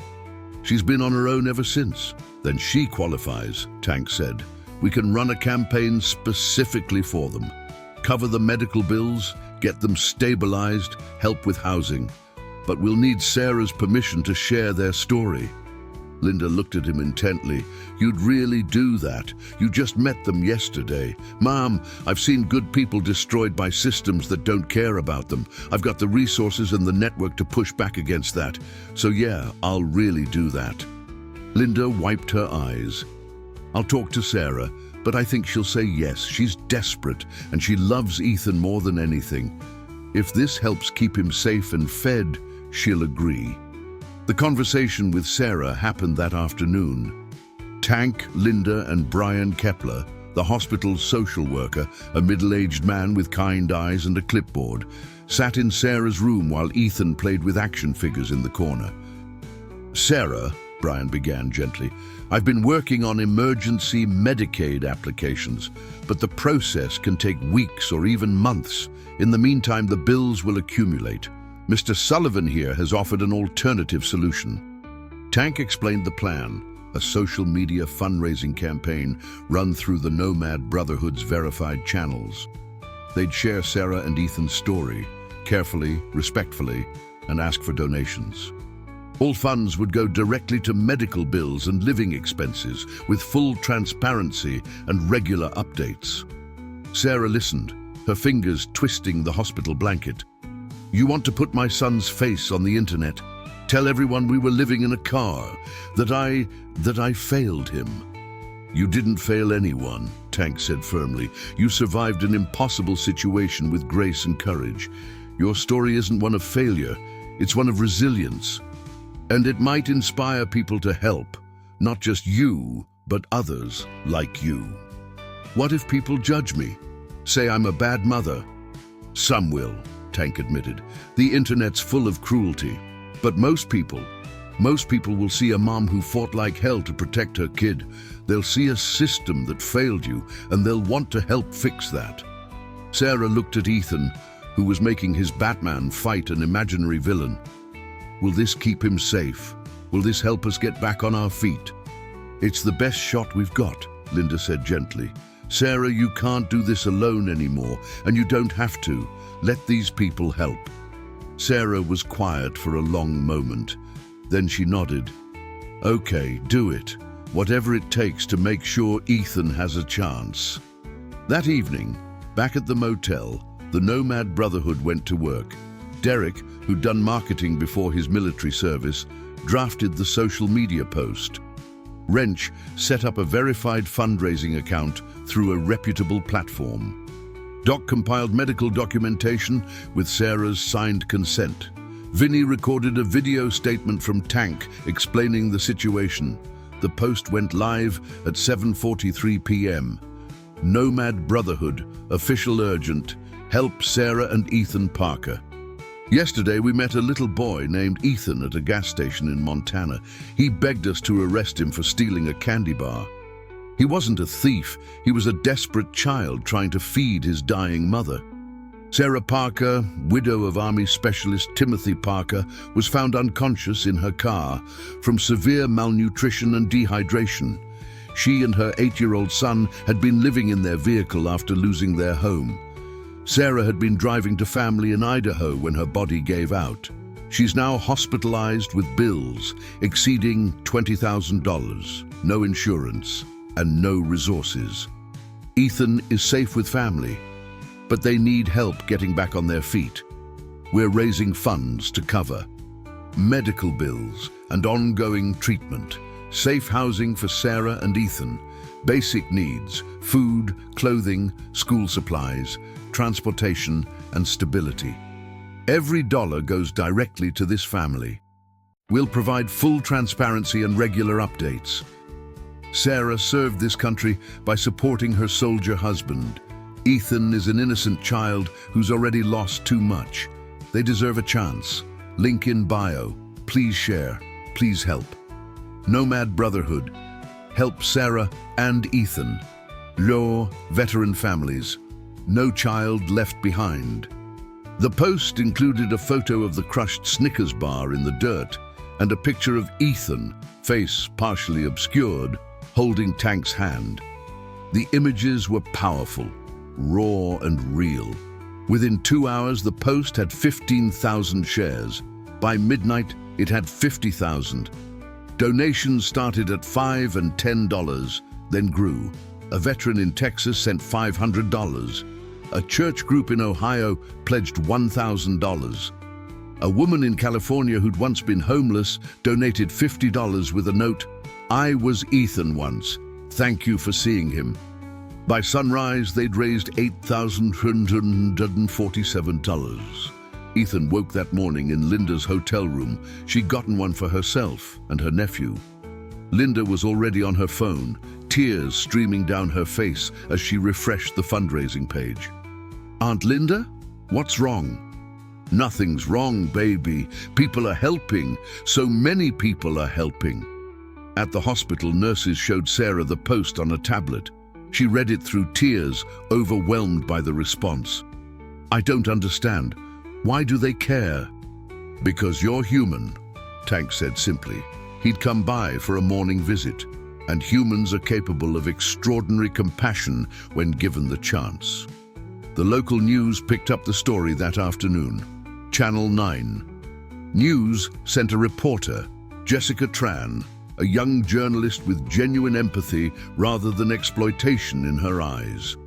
She's been on her own ever since. Then she qualifies, Tank said. We can run a campaign specifically for them. Cover the medical bills, get them stabilized, help with housing. But we'll need Sarah's permission to share their story. Linda looked at him intently. You'd really do that? You just met them yesterday. Mom, I've seen good people destroyed by systems that don't care about them. I've got the resources and the network to push back against that. So yeah, I'll really do that. Linda wiped her eyes. I'll talk to Sarah, but I think she'll say yes. She's desperate, and she loves Ethan more than anything. If this helps keep him safe and fed, she'll agree. The conversation with Sarah happened that afternoon. Tank, Linda, and Brian Kepler, the hospital's social worker, a middle-aged man with kind eyes and a clipboard, sat in Sarah's room while Ethan played with action figures in the corner. "Sarah," Brian began gently, "I've been working on emergency Medicaid applications, but the process can take weeks or even months. In the meantime, the bills will accumulate. Mr. Sullivan here has offered an alternative solution." Tank explained the plan, a social media fundraising campaign run through the Nomad Brotherhood's verified channels. They'd share Sarah and Ethan's story, carefully, respectfully, and ask for donations. All funds would go directly to medical bills and living expenses, with full transparency and regular updates. Sarah listened, her fingers twisting the hospital blanket. "You want to put my son's face on the internet? Tell everyone we were living in a car, that I failed him." "You didn't fail anyone," Tank said firmly. "You survived an impossible situation with grace and courage. Your story isn't one of failure, it's one of resilience. And it might inspire people to help, not just you, but others like you." "What if people judge me? Say I'm a bad mother?" "Some will," Tank admitted. "The internet's full of cruelty. But most people will see a mom who fought like hell to protect her kid. They'll see a system that failed you, and they'll want to help fix that." Sarah looked at Ethan, who was making his Batman fight an imaginary villain. "Will this keep him safe? Will this help us get back on our feet?" "It's the best shot we've got," Linda said gently. "Sarah, you can't do this alone anymore, and you don't have to. Let these people help." Sarah was quiet for a long moment. Then she nodded. "Okay, do it. Whatever it takes to make sure Ethan has a chance." That evening, back at the motel, the Nomad Brotherhood went to work. Derek, who'd done marketing before his military service, drafted the social media post. Wrench set up a verified fundraising account through a reputable platform. Doc compiled medical documentation with Sarah's signed consent. Vinny recorded a video statement from Tank explaining the situation. The post went live at 7:43 p.m. Nomad Brotherhood, official urgent, help Sarah and Ethan Parker. "Yesterday we met a little boy named Ethan at a gas station in Montana. He begged us to arrest him for stealing a candy bar. He wasn't a thief, he was a desperate child trying to feed his dying mother." Sarah Parker, widow of Army Specialist Timothy Parker, was found unconscious in her car from severe malnutrition and dehydration. She and her 8-year-old son had been living in their vehicle after losing their home. Sarah had been driving to family in Idaho when her body gave out. She's now hospitalized with bills exceeding $20,000, no insurance, and no resources. Ethan is safe with family, but they need help getting back on their feet. We're raising funds to cover medical bills and ongoing treatment, safe housing for Sarah and Ethan, basic needs, food, clothing, school supplies, transportation, and stability. Every dollar goes directly to this family. We'll provide full transparency and regular updates. Sarah served this country by supporting her soldier husband. Ethan is an innocent child who's already lost too much. They deserve a chance. Link in bio. Please share. Please help. Nomad Brotherhood. Help Sarah and Ethan. Law, veteran families. No child left behind. The post included a photo of the crushed Snickers bar in the dirt and a picture of Ethan, face partially obscured, holding Tank's hand. The images were powerful, raw and real. Within 2 hours, the post had 15,000 shares. By midnight, it had 50,000. Donations started at $5 and $10, then grew. A veteran in Texas sent $500. A church group in Ohio pledged $1,000. A woman in California who'd once been homeless donated $50 with a note, "I was Ethan once. Thank you for seeing him." By sunrise, they'd raised $8,347. Ethan woke that morning in Linda's hotel room. She'd gotten one for herself and her nephew. Linda was already on her phone, tears streaming down her face as she refreshed the fundraising page. "Aunt Linda? What's wrong?" "Nothing's wrong, baby. People are helping. So many people are helping." At the hospital, nurses showed Sarah the post on a tablet. She read it through tears, overwhelmed by the response. "I don't understand. Why do they care?" "Because you're human," Tank said simply. He'd come by for a morning visit, and humans are capable of extraordinary compassion when given the chance. The local news picked up the story that afternoon. Channel 9 News sent a reporter, Jessica Tran, a young journalist with genuine empathy rather than exploitation in her eyes.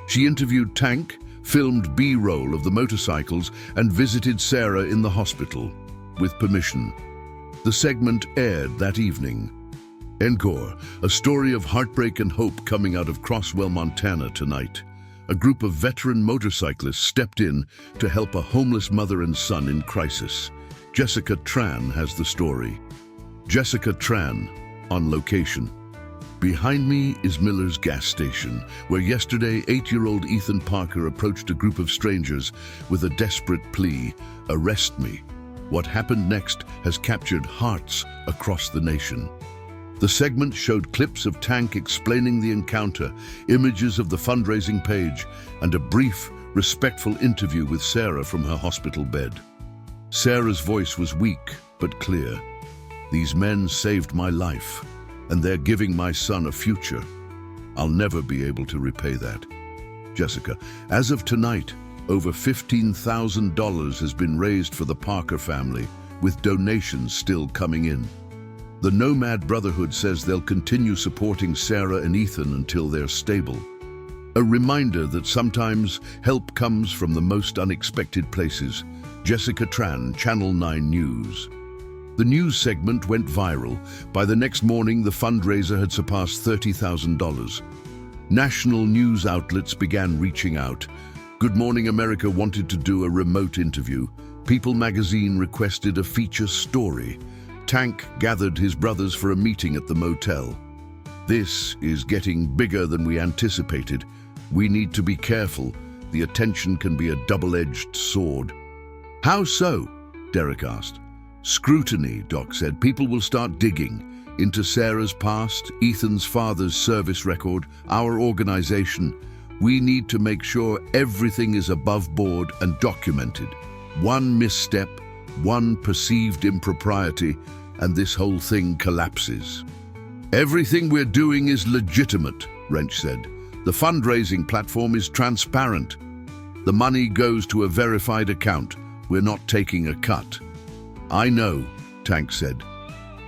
She interviewed Tank, filmed B-roll of the motorcycles, and visited Sarah in the hospital, with permission. The segment aired that evening. Encore, a story of heartbreak and hope coming out of Crosswell, Montana tonight. A group of veteran motorcyclists stepped in to help a homeless mother and son in crisis. Jessica Tran has the story. Jessica Tran, on location. Behind me is Miller's gas station, where yesterday 8-year-old Ethan Parker approached a group of strangers with a desperate plea, "Arrest me." What happened next has captured hearts across the nation. The segment showed clips of Tank explaining the encounter, images of the fundraising page, and a brief, respectful interview with Sarah from her hospital bed. Sarah's voice was weak but clear. "These men saved my life, and they're giving my son a future. I'll never be able to repay that." Jessica, as of tonight, over $15,000 has been raised for the Parker family, with donations still coming in. The Nomad Brotherhood says they'll continue supporting Sarah and Ethan until they're stable. A reminder that sometimes help comes from the most unexpected places. Jessica Tran, Channel 9 News. The news segment went viral. By the next morning, the fundraiser had surpassed $30,000. National news outlets began reaching out. Good Morning America wanted to do a remote interview. People magazine requested a feature story. Tank gathered his brothers for a meeting at the motel. "This is getting bigger than we anticipated. We need to be careful. The attention can be a double-edged sword." "How so?" Derek asked. "Scrutiny," Doc said. "People will start digging into Sarah's past, Ethan's father's service record, our organization. We need to make sure everything is above board and documented. One misstep, one perceived impropriety, and this whole thing collapses." "Everything we're doing is legitimate," Wrench said. "The fundraising platform is transparent. The money goes to a verified account. We're not taking a cut." "I know," Tank said,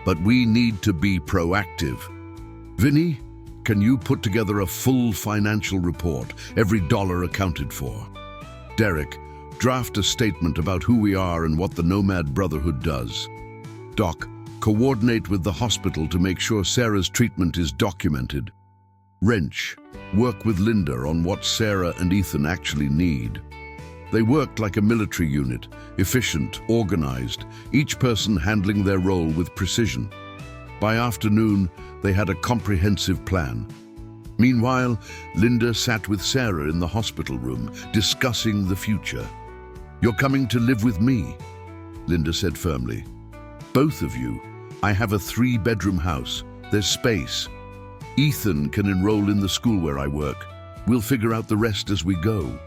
"but we need to be proactive." "Vinny, can you put together a full financial report, every dollar accounted for?" "Derek, draft a statement about who we are and what the Nomad Brotherhood does." "Doc, coordinate with the hospital to make sure Sarah's treatment is documented." "Wrench, work with Linda on what Sarah and Ethan actually need." They worked like a military unit, efficient, organized, each person handling their role with precision. By afternoon, they had a comprehensive plan. Meanwhile, Linda sat with Sarah in the hospital room, discussing the future. "You're coming to live with me," Linda said firmly. "Both of you. I have a 3-bedroom house. There's space. Ethan can enroll in the school where I work. We'll figure out the rest as we go."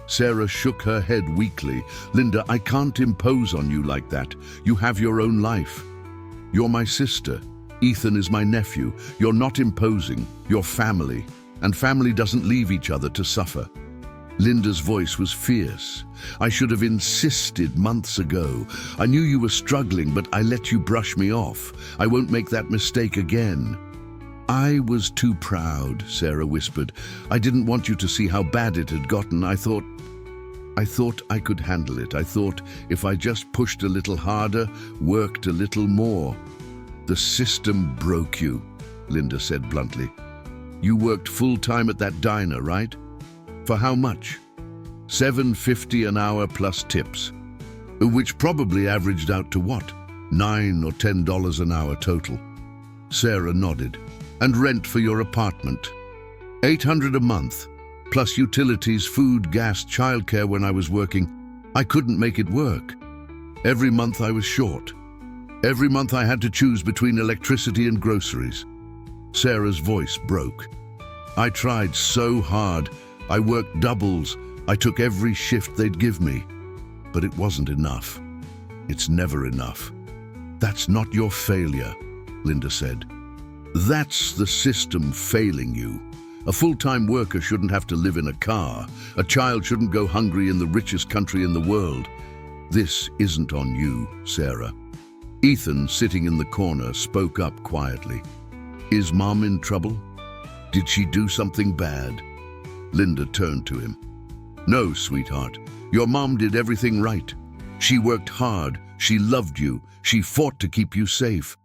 Sarah shook her head weakly. "Linda, I can't impose on you like that. You have your own life. You're my sister. Ethan is my nephew. You're not imposing. You're family. And family doesn't leave each other to suffer." Linda's voice was fierce. "I should have insisted months ago. I knew you were struggling, but I let you brush me off. I won't make that mistake again." "I was too proud," Sarah whispered. "I didn't want you to see how bad it had gotten. I thought I could handle it. I thought if I just pushed a little harder, worked a little more." "The system broke you," Linda said bluntly. You worked full-time at that diner, right? For how much? $7.50 an hour plus tips, which probably averaged out to what? $9 or $10 an hour total. Sarah nodded. And rent for your apartment? $800 a month, plus utilities, food, gas, childcare when I was working. I couldn't make it work. Every month I was short. Every month I had to choose between electricity and groceries. Sarah's voice broke. I tried so hard. I worked doubles. I took every shift they'd give me. But it wasn't enough. It's never enough. That's not your failure, Linda said. That's the system failing you. A full-time worker shouldn't have to live in a car. A child shouldn't go hungry in the richest country in the world. This isn't on you, Sarah. Ethan, sitting in the corner, spoke up quietly. Is Mom in trouble? Did she do something bad? Linda turned to him. No, sweetheart. Your mom did everything right. She worked hard. She loved you. She fought to keep you safe.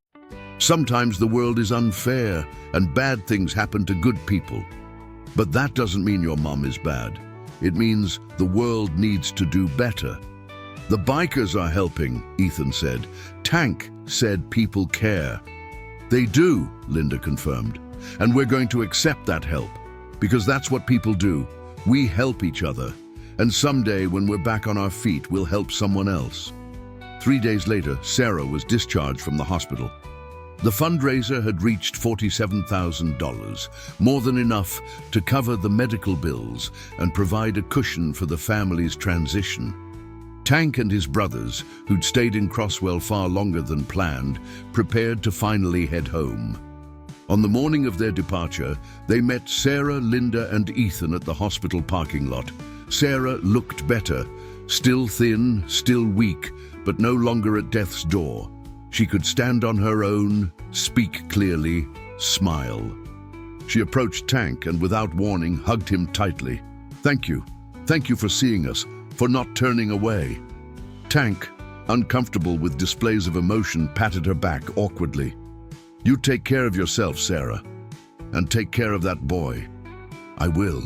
Sometimes the world is unfair and bad things happen to good people. But that doesn't mean your mom is bad. It means the world needs to do better. The bikers are helping, Ethan said. Tank said people care. They do, Linda confirmed. And we're going to accept that help, because that's what people do. We help each other. And someday, when we're back on our feet, we'll help someone else. 3 days later, Sarah was discharged from the hospital. The fundraiser had reached $47,000, more than enough to cover the medical bills and provide a cushion for the family's transition. Tank and his brothers, who'd stayed in Crosswell far longer than planned, prepared to finally head home. On the morning of their departure, they met Sarah, Linda, and Ethan at the hospital parking lot. Sarah looked better, still thin, still weak, but no longer at death's door. She could stand on her own, speak clearly, smile. She approached Tank and, without warning, hugged him tightly. Thank you. Thank you for seeing us, for not turning away. Tank, uncomfortable with displays of emotion, patted her back awkwardly. You take care of yourself, Sarah, and take care of that boy. I will.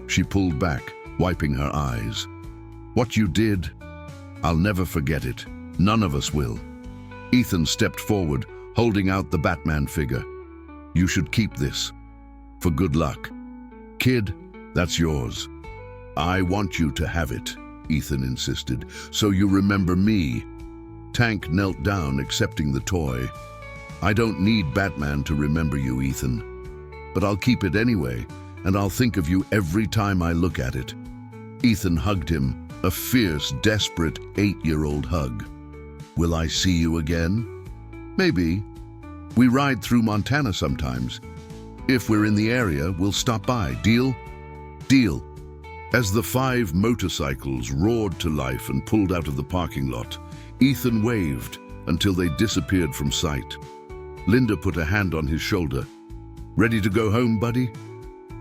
She pulled back, wiping her eyes. What you did, I'll never forget it. None of us will. Ethan stepped forward, holding out the Batman figure. You should keep this. For good luck. Kid, that's yours. I want you to have it, Ethan insisted, so you remember me. Tank knelt down, accepting the toy. I don't need Batman to remember you, Ethan. But I'll keep it anyway, and I'll think of you every time I look at it. Ethan hugged him, a fierce, desperate 8-year-old hug. Will I see you again? Maybe. We ride through Montana sometimes. If we're in the area, we'll stop by. Deal? Deal. As the 5 motorcycles roared to life and pulled out of the parking lot, Ethan waved until they disappeared from sight. Linda put a hand on his shoulder. Ready to go home, buddy?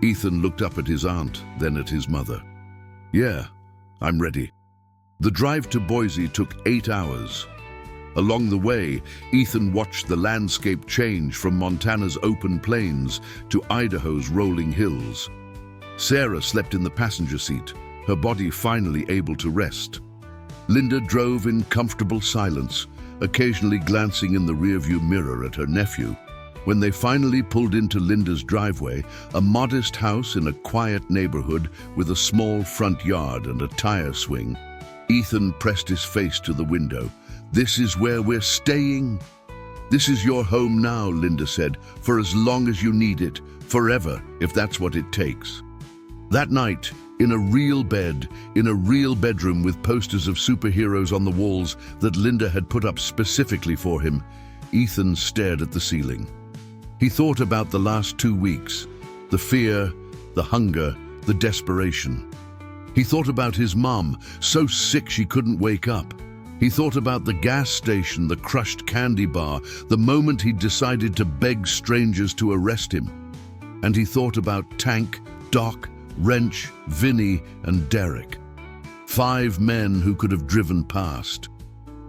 Ethan looked up at his aunt, then at his mother. Yeah, I'm ready. The drive to Boise took 8 hours. Along the way, Ethan watched the landscape change from Montana's open plains to Idaho's rolling hills. Sarah slept in the passenger seat, her body finally able to rest. Linda drove in comfortable silence, occasionally glancing in the rearview mirror at her nephew. When they finally pulled into Linda's driveway, a modest house in a quiet neighborhood with a small front yard and a tire swing, Ethan pressed his face to the window. This is where we're staying? This is your home now, Linda said, for as long as you need it, forever, if that's what it takes. That night, in a real bed, in a real bedroom with posters of superheroes on the walls that Linda had put up specifically for him, Ethan stared at the ceiling. He thought about the last 2 weeks, the fear, the hunger, the desperation. He thought about his mom, so sick she couldn't wake up. He thought about the gas station, the crushed candy bar, the moment he decided to beg strangers to arrest him. And he thought about Tank, Doc, Wrench, Vinny, and Derek. 5 men who could have driven past,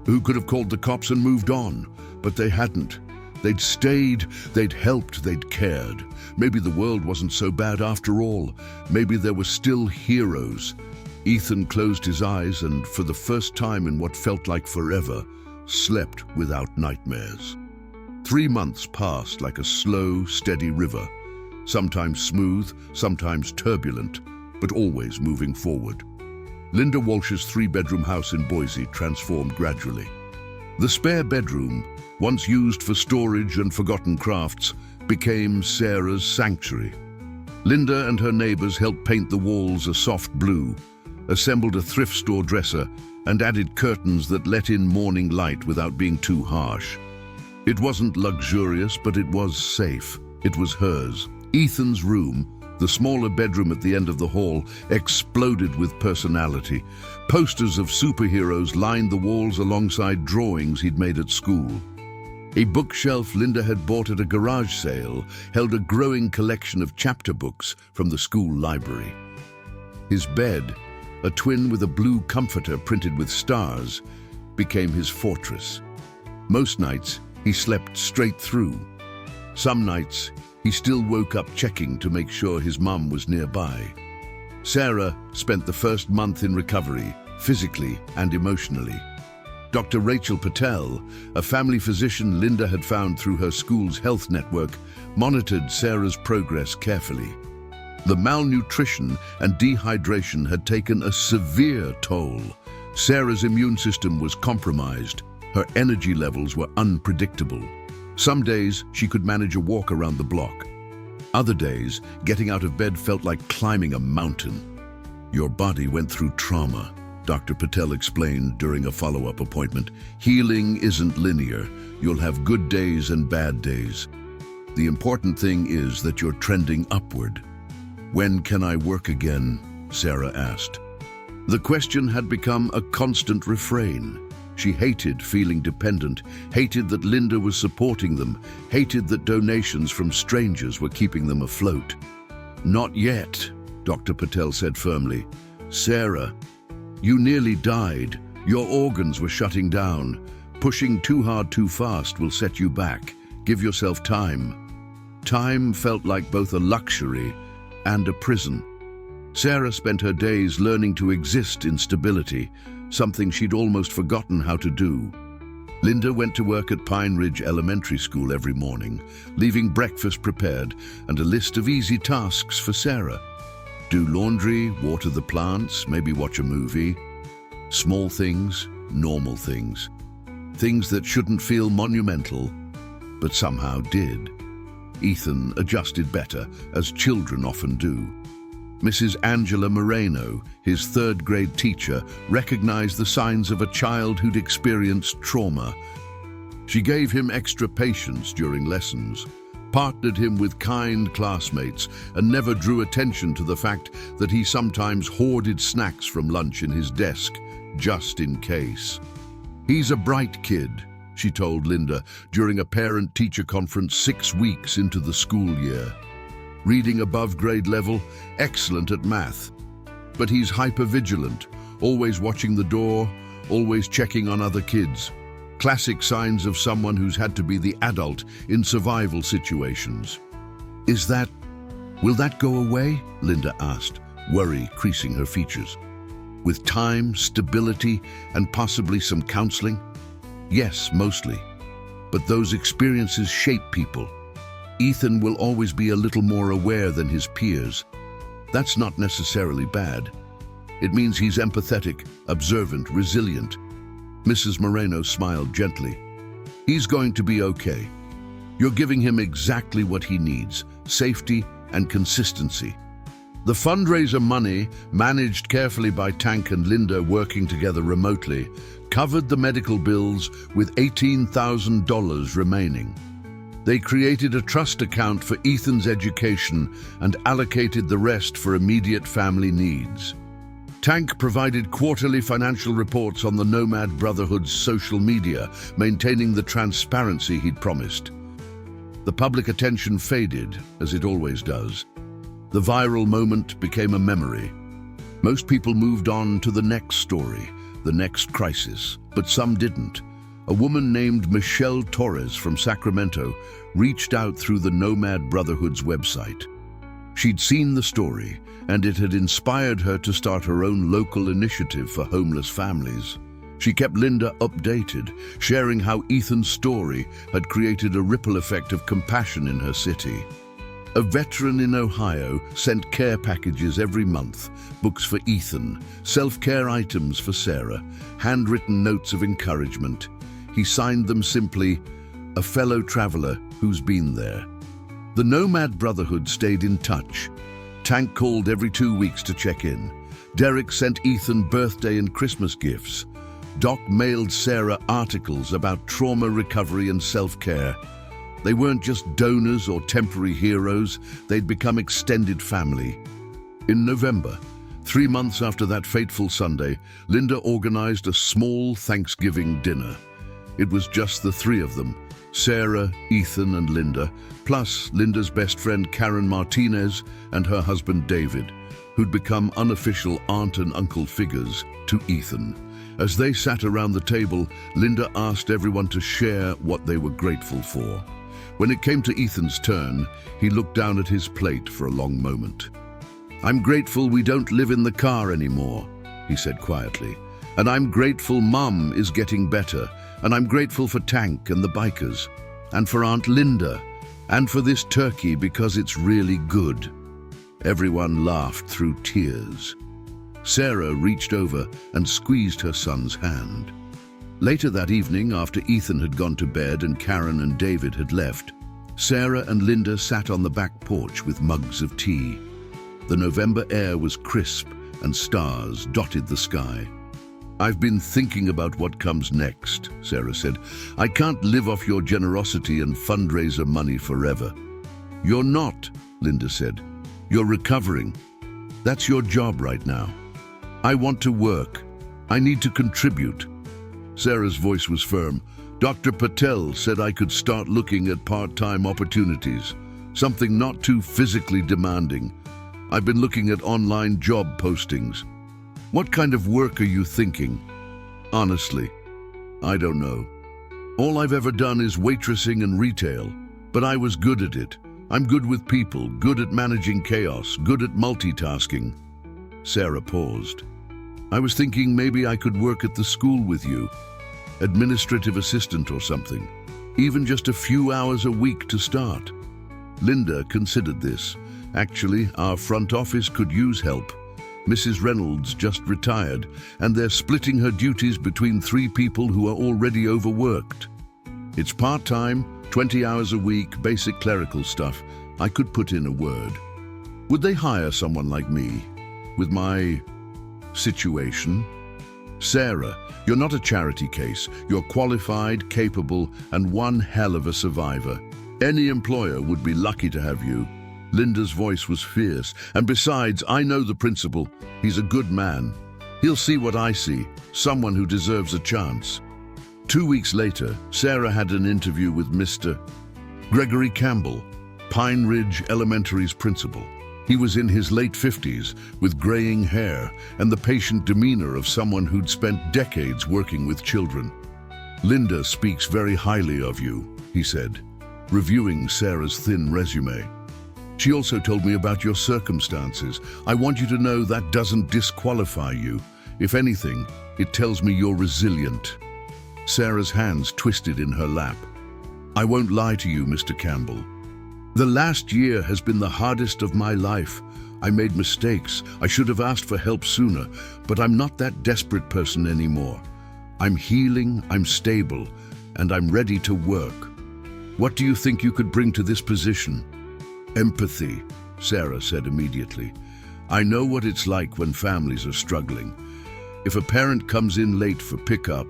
who could have called the cops and moved on, but they hadn't. They'd stayed, they'd helped, they'd cared. Maybe the world wasn't so bad after all. Maybe there were still heroes. Ethan closed his eyes and, for the first time in what felt like forever, slept without nightmares. 3 months passed like a slow, steady river, sometimes smooth, sometimes turbulent, but always moving forward. Linda Walsh's 3-bedroom house in Boise transformed gradually. The spare bedroom, once used for storage and forgotten crafts, became Sarah's sanctuary. Linda and her neighbors helped paint the walls a soft blue, assembled a thrift store dresser, and added curtains that let in morning light without being too harsh. It wasn't luxurious, but it was safe. It was hers. Ethan's room, the smaller bedroom at the end of the hall, exploded with personality. Posters of superheroes lined the walls alongside drawings he'd made at school. A bookshelf Linda had bought at a garage sale held a growing collection of chapter books from the school library. His bed, a twin with a blue comforter printed with stars, became his fortress. Most nights, he slept straight through. Some nights, he still woke up checking to make sure his mum was nearby. Sarah spent the first month in recovery, physically and emotionally. Dr. Rachel Patel, a family physician Linda had found through her school's health network, monitored Sarah's progress carefully. The malnutrition and dehydration had taken a severe toll. Sarah's immune system was compromised. Her energy levels were unpredictable. Some days, she could manage a walk around the block. Other days, getting out of bed felt like climbing a mountain. "Your body went through trauma," Dr. Patel explained during a follow-up appointment. "Healing isn't linear. You'll have good days and bad days. The important thing is that you're trending upward." "When can I work again?" Sarah asked. The question had become a constant refrain. She hated feeling dependent, hated that Linda was supporting them, hated that donations from strangers were keeping them afloat. "Not yet," Dr. Patel said firmly. "Sarah, you nearly died. Your organs were shutting down. Pushing too hard too fast will set you back. Give yourself time." Time felt like both a luxury and a prison. Sarah spent her days learning to exist in stability, something she'd almost forgotten how to do. Linda went to work at Pine Ridge Elementary School every morning, leaving breakfast prepared and a list of easy tasks for Sarah. Do laundry, water the plants, maybe watch a movie. Small things, normal things. Things that shouldn't feel monumental, but somehow did. Ethan adjusted better, as children often do. Mrs. Angela Moreno, his 3rd grade teacher, recognized the signs of a child who'd experienced trauma. She gave him extra patience during lessons, partnered him with kind classmates, and never drew attention to the fact that he sometimes hoarded snacks from lunch in his desk, just in case. "He's a bright kid," she told Linda during a parent-teacher conference 6 weeks into the school year. "Reading above grade level, excellent at math. But he's hypervigilant, always watching the door, always checking on other kids. Classic signs of someone who's had to be the adult in survival situations." Will that go away?" Linda asked, worry creasing her features. "With time, stability, and possibly some counseling?" "Yes, mostly. But those experiences shape people. Ethan will always be a little more aware than his peers. That's not necessarily bad. It means he's empathetic, observant, resilient." Mrs. Moreno smiled gently. "He's going to be okay. You're giving him exactly what he needs, safety and consistency." The fundraiser money, managed carefully by Tank and Linda working together remotely, covered the medical bills with $18,000 remaining. They created a trust account for Ethan's education and allocated the rest for immediate family needs. Tank provided quarterly financial reports on the Nomad Brotherhood's social media, maintaining the transparency he'd promised. The public attention faded, as it always does. The viral moment became a memory. Most people moved on to the next story, the next crisis, but some didn't. A woman named Michelle Torres from Sacramento reached out through the Nomad Brotherhood's website. She'd seen the story, and it had inspired her to start her own local initiative for homeless families. She kept Linda updated, sharing how Ethan's story had created a ripple effect of compassion in her city. A veteran in Ohio sent care packages every month, books for Ethan, self-care items for Sarah, handwritten notes of encouragement. He signed them simply, "A fellow traveler who's been there." The Nomad Brotherhood stayed in touch. Tank called every 2 weeks to check in. Derek sent Ethan birthday and Christmas gifts. Doc mailed Sarah articles about trauma recovery and self-care. They weren't just donors or temporary heroes, they'd become extended family. In November, 3 months after that fateful Sunday, Linda organized a small Thanksgiving dinner. It was just the three of them, Sarah, Ethan, and Linda, plus Linda's best friend Karen Martinez and her husband David, who'd become unofficial aunt and uncle figures to Ethan. As they sat around the table, Linda asked everyone to share what they were grateful for. When it came to Ethan's turn, he looked down at his plate for a long moment. "I'm grateful we don't live in the car anymore," he said quietly. "And I'm grateful Mum is getting better. And I'm grateful for Tank and the bikers. And for Aunt Linda. And for this turkey because it's really good." Everyone laughed through tears. Sarah reached over and squeezed her son's hand. Later that evening, after Ethan had gone to bed and Karen and David had left, Sarah and Linda sat on the back porch with mugs of tea. The November air was crisp and stars dotted the sky. "I've been thinking about what comes next," Sarah said. "I can't live off your generosity and fundraiser money forever." "You're not," Linda said. "You're recovering. That's your job right now. I want to work. I need to contribute." Sarah's voice was firm. "Dr. Patel said I could start looking at part-time opportunities, something not too physically demanding. I've been looking at online job postings. What kind of work are you thinking?" "Honestly, I don't know. All I've ever done is waitressing and retail, but I was good at it. I'm good with people, good at managing chaos, good at multitasking." Sarah paused. "I was thinking maybe I could work at the school with you, administrative assistant or something, even just a few hours a week to start." Linda considered this. "Actually, our front office could use help. Mrs. Reynolds just retired, and they're splitting her duties between 3 people who are already overworked. It's part-time, 20 hours a week, basic clerical stuff. I could put in a word. Would they hire someone like me, with my situation?" "Sarah, you're not a charity case. You're qualified, capable, and one hell of a survivor. Any employer would be lucky to have you." Linda's voice was fierce. "And besides, I know the principal. He's a good man. He'll see what I see, someone who deserves a chance." 2 weeks later, Sarah had an interview with Mr. Gregory Campbell, Pine Ridge Elementary's principal. He was in his late 50s, with graying hair and the patient demeanor of someone who'd spent decades working with children. "Linda speaks very highly of you," he said, reviewing Sarah's thin resume. "She also told me about your circumstances. I want you to know that doesn't disqualify you. If anything, it tells me you're resilient." Sarah's hands twisted in her lap. "I won't lie to you, Mr. Campbell. The last year has been the hardest of my life. I made mistakes. I should have asked for help sooner, but I'm not that desperate person anymore. I'm healing, I'm stable, and I'm ready to work. What do you think you could bring to this position?" "Empathy," Sarah said immediately. "I know what it's like when families are struggling. If a parent comes in late for pickup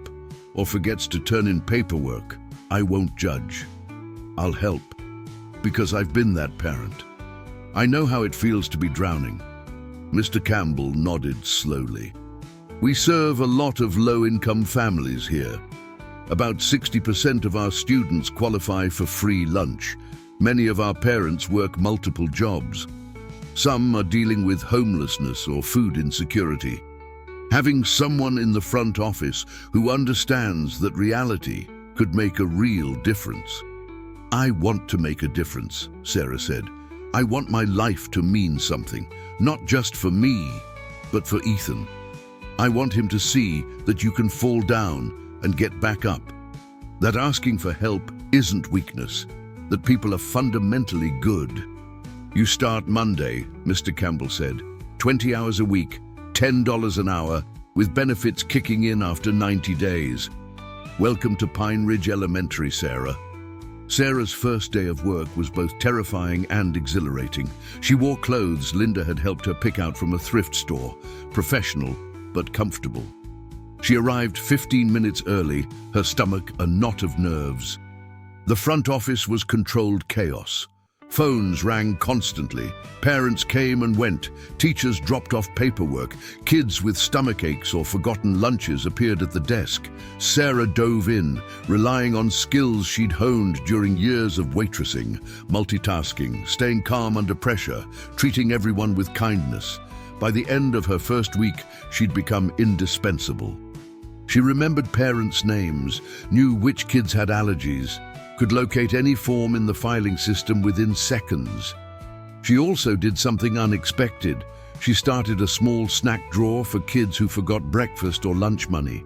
or forgets to turn in paperwork, I won't judge. I'll help, because I've been that parent. I know how it feels to be drowning." Mr. Campbell nodded slowly. "We serve a lot of low-income families here. About 60% of our students qualify for free lunch. Many of our parents work multiple jobs. Some are dealing with homelessness or food insecurity. Having someone in the front office who understands that reality could make a real difference. "I want to make a difference," Sarah said. "I want my life to mean something, not just for me, but for Ethan. I want him to see that you can fall down and get back up. That asking for help isn't weakness, that people are fundamentally good." "You start Monday," Mr. Campbell said. 20 hours a week, $10 an hour, with benefits kicking in after 90 days. Welcome to Pine Ridge Elementary, Sarah." Sarah's first day of work was both terrifying and exhilarating. She wore clothes Linda had helped her pick out from a thrift store, professional but comfortable. She arrived 15 minutes early, her stomach a knot of nerves. The front office was controlled chaos. Phones rang constantly. Parents came and went. Teachers dropped off paperwork. Kids with stomach aches or forgotten lunches appeared at the desk. Sarah dove in, relying on skills she'd honed during years of waitressing, multitasking, staying calm under pressure, treating everyone with kindness. By the end of her first week, she'd become indispensable. She remembered parents' names, knew which kids had allergies, could locate any form in the filing system within seconds. She also did something unexpected. She started a small snack drawer for kids who forgot breakfast or lunch money.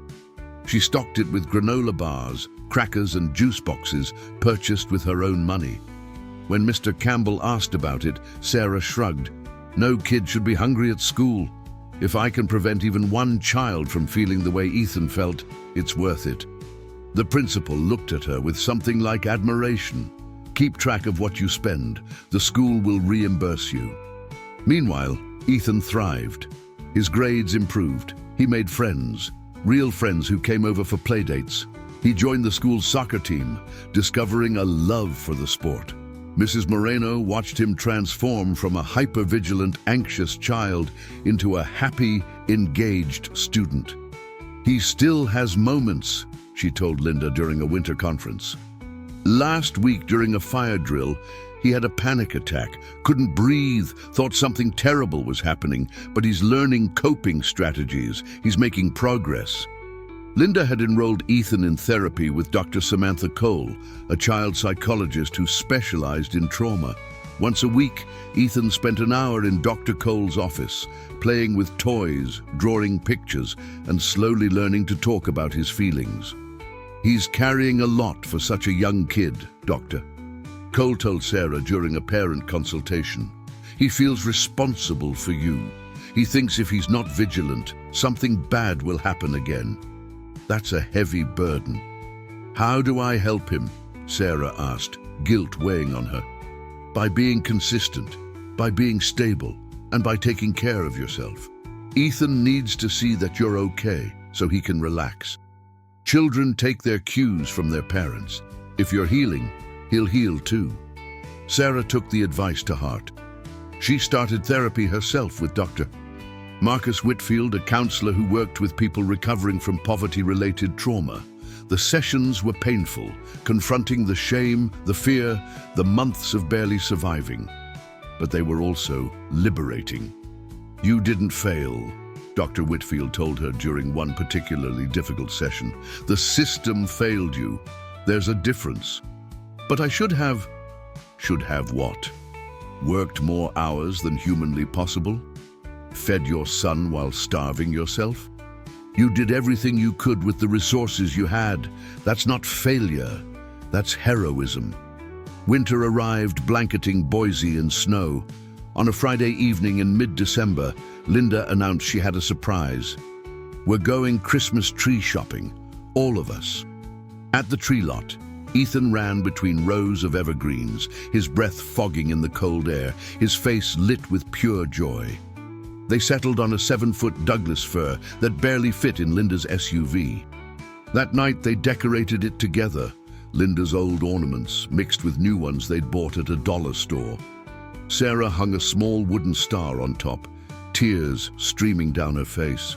She stocked it with granola bars, crackers and juice boxes purchased with her own money. When Mr. Campbell asked about it, Sarah shrugged. "No kid should be hungry at school. If I can prevent even one child from feeling the way Ethan felt, it's worth it." The principal looked at her with something like admiration. "Keep track of what you spend. The school will reimburse you." Meanwhile, Ethan thrived. His grades improved. He made friends, real friends who came over for playdates. He joined the school's soccer team, discovering a love for the sport. Mrs. Moreno watched him transform from a hypervigilant, anxious child into a happy, engaged student. "He still has moments," she told Linda during a winter conference. "Last week during a fire drill, he had a panic attack, couldn't breathe, thought something terrible was happening, but he's learning coping strategies. He's making progress." Linda had enrolled Ethan in therapy with Dr. Samantha Cole, a child psychologist who specialized in trauma. Once a week, Ethan spent an hour in Dr. Cole's office, playing with toys, drawing pictures, and slowly learning to talk about his feelings. "He's carrying a lot for such a young kid, Doctor," Cole told Sarah during a parent consultation. "He feels responsible for you. He thinks if he's not vigilant, something bad will happen again. That's a heavy burden." "How do I help him?" Sarah asked, guilt weighing on her. "By being consistent, by being stable, and by taking care of yourself. Ethan needs to see that you're okay so he can relax. Children take their cues from their parents. If you're healing, he'll heal too." Sarah took the advice to heart. She started therapy herself with Dr. Marcus Whitfield, a counselor who worked with people recovering from poverty-related trauma. The sessions were painful, confronting the shame, the fear, the months of barely surviving. But they were also liberating. "You didn't fail," Dr. Whitfield told her during one particularly difficult session. "The system failed you. There's a difference." "But I should have..." "Should have what? Worked more hours than humanly possible? Fed your son while starving yourself? You did everything you could with the resources you had. That's not failure. That's heroism." Winter arrived, blanketing Boise in snow. On a Friday evening in mid-December, Linda announced she had a surprise. "We're going Christmas tree shopping, all of us." At the tree lot, Ethan ran between rows of evergreens, his breath fogging in the cold air, his face lit with pure joy. They settled on a 7-foot Douglas fir that barely fit in Linda's SUV. That night they decorated it together, Linda's old ornaments mixed with new ones they'd bought at a dollar store. Sarah hung a small wooden star on top, tears streaming down her face.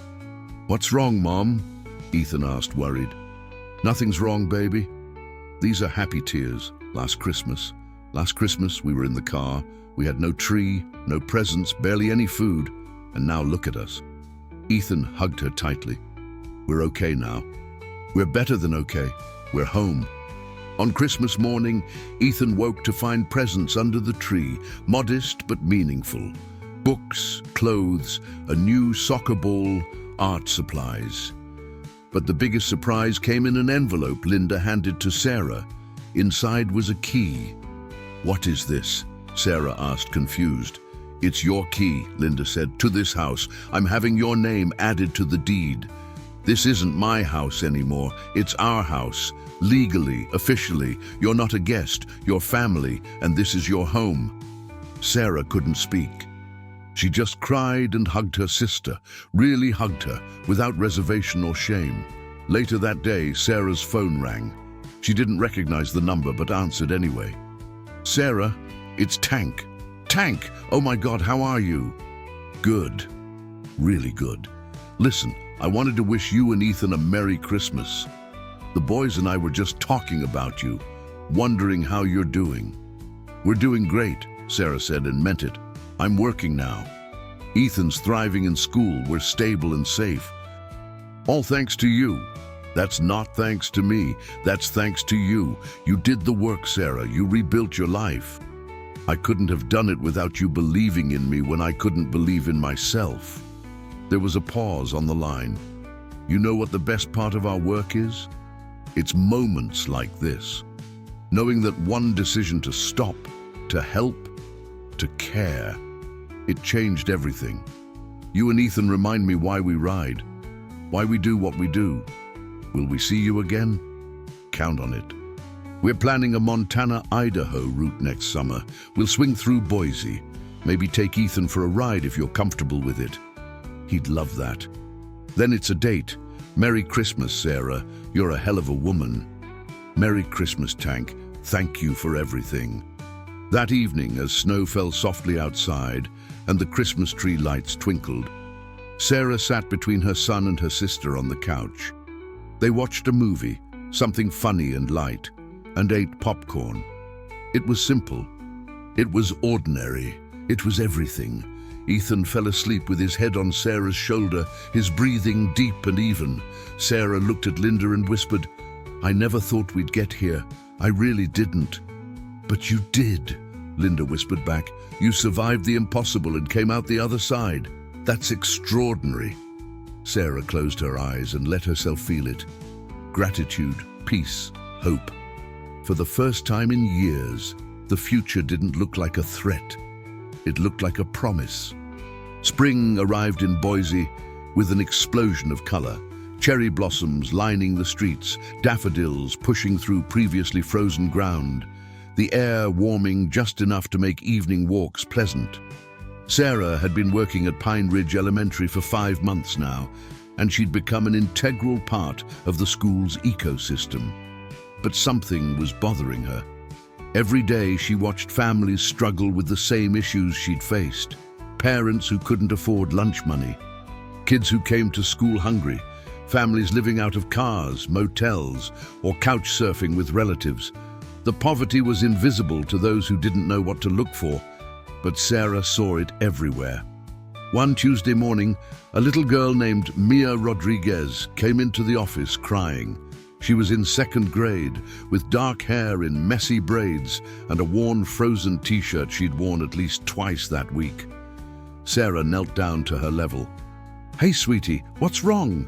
"What's wrong, Mom?" Ethan asked, worried. "Nothing's wrong, baby. These are happy tears. Last Christmas we were in the car. We had no tree, no presents, barely any food. And now look at us." Ethan hugged her tightly. We're okay now. We're better than okay. We're home. On Christmas morning, Ethan woke to find presents under the tree, modest but meaningful. Books, clothes, a new soccer ball, art supplies. But the biggest surprise came in an envelope Linda handed to Sarah. Inside was a key. "What is this?" Sarah asked, confused. "It's your key," Linda said, "to this house. I'm having your name added to the deed. This isn't my house anymore. It's our house. Legally, officially, you're not a guest, you're family, and this is your home." Sarah couldn't speak. She just cried and hugged her sister, really hugged her, without reservation or shame. Later that day, Sarah's phone rang. She didn't recognize the number, but answered anyway. "Sarah, it's Tank." "Tank, oh my God, how are you?" "Good, really good. Listen, I wanted to wish you and Ethan a Merry Christmas. The boys and I were just talking about you, wondering how you're doing." "We're doing great," Sarah said, and meant it. "I'm working now. Ethan's thriving in school. We're stable and safe. All thanks to you." "That's not thanks to me. That's thanks to you. You did the work, Sarah. You rebuilt your life. I couldn't have done it without you believing in me when I couldn't believe in myself." There was a pause on the line. "You know what the best part of our work is? It's moments like this. Knowing that one decision to stop, to help, to care, it changed everything. You and Ethan remind me why we ride, why we do what we do. Will we see you again? Count on it. We're planning a Montana-Idaho route next summer. We'll swing through Boise. Maybe take Ethan for a ride if you're comfortable with it. He'd love that. Then it's a date. Merry Christmas, Sarah. You're a hell of a woman. Merry Christmas, Tank. Thank you for everything." That evening, as snow fell softly outside and the Christmas tree lights twinkled, Sarah sat between her son and her sister on the couch. They watched a movie, something funny and light, and ate popcorn. It was simple. It was ordinary. It was everything. Ethan fell asleep with his head on Sarah's shoulder, his breathing deep and even. Sarah looked at Linda and whispered, "I never thought we'd get here. I really didn't." "But you did," Linda whispered back. "You survived the impossible and came out the other side. That's extraordinary." Sarah closed her eyes and let herself feel it. Gratitude, peace, hope. For the first time in years, the future didn't look like a threat. It looked like a promise. Spring arrived in Boise with an explosion of color. Cherry blossoms lining the streets, daffodils pushing through previously frozen ground, the air warming just enough to make evening walks pleasant. Sarah had been working at Pine Ridge Elementary for 5 months now, and she'd become an integral part of the school's ecosystem. But something was bothering her. Every day she watched families struggle with the same issues she'd faced. Parents who couldn't afford lunch money, kids who came to school hungry, families living out of cars, motels, or couch surfing with relatives. The poverty was invisible to those who didn't know what to look for, but Sarah saw it everywhere. One Tuesday morning, a little girl named Mia Rodriguez came into the office crying. She was in 2nd grade, with dark hair in messy braids and a worn frozen t-shirt she'd worn at least twice that week. Sarah knelt down to her level. "Hey, sweetie, what's wrong?"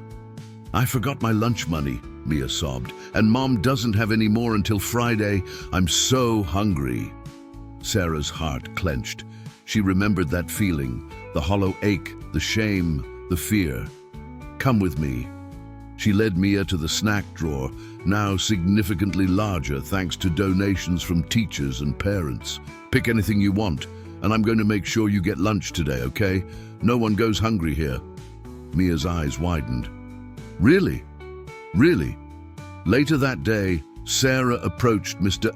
"I forgot my lunch money," Mia sobbed, "and Mom doesn't have any more until Friday. I'm so hungry." Sarah's heart clenched. She remembered that feeling, the hollow ache, the shame, the fear. "Come with me." She led Mia to the snack drawer, now significantly larger thanks to donations from teachers and parents. "Pick anything you want, and I'm going to make sure you get lunch today, okay? No one goes hungry here." Mia's eyes widened. "Really? Really?" Later that day, Sarah approached Mr.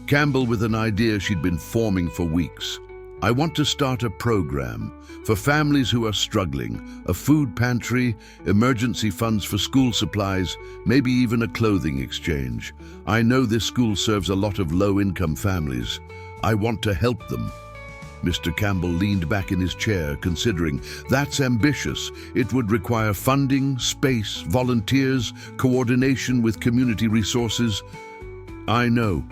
Campbell with an idea she'd been forming for weeks. "I want to start a program for families who are struggling, a food pantry, emergency funds for school supplies, maybe even a clothing exchange. I know this school serves a lot of low-income families. I want to help them." Mr. Campbell leaned back in his chair, considering. That's ambitious. It would require funding, space, volunteers, coordination with community resources. I know.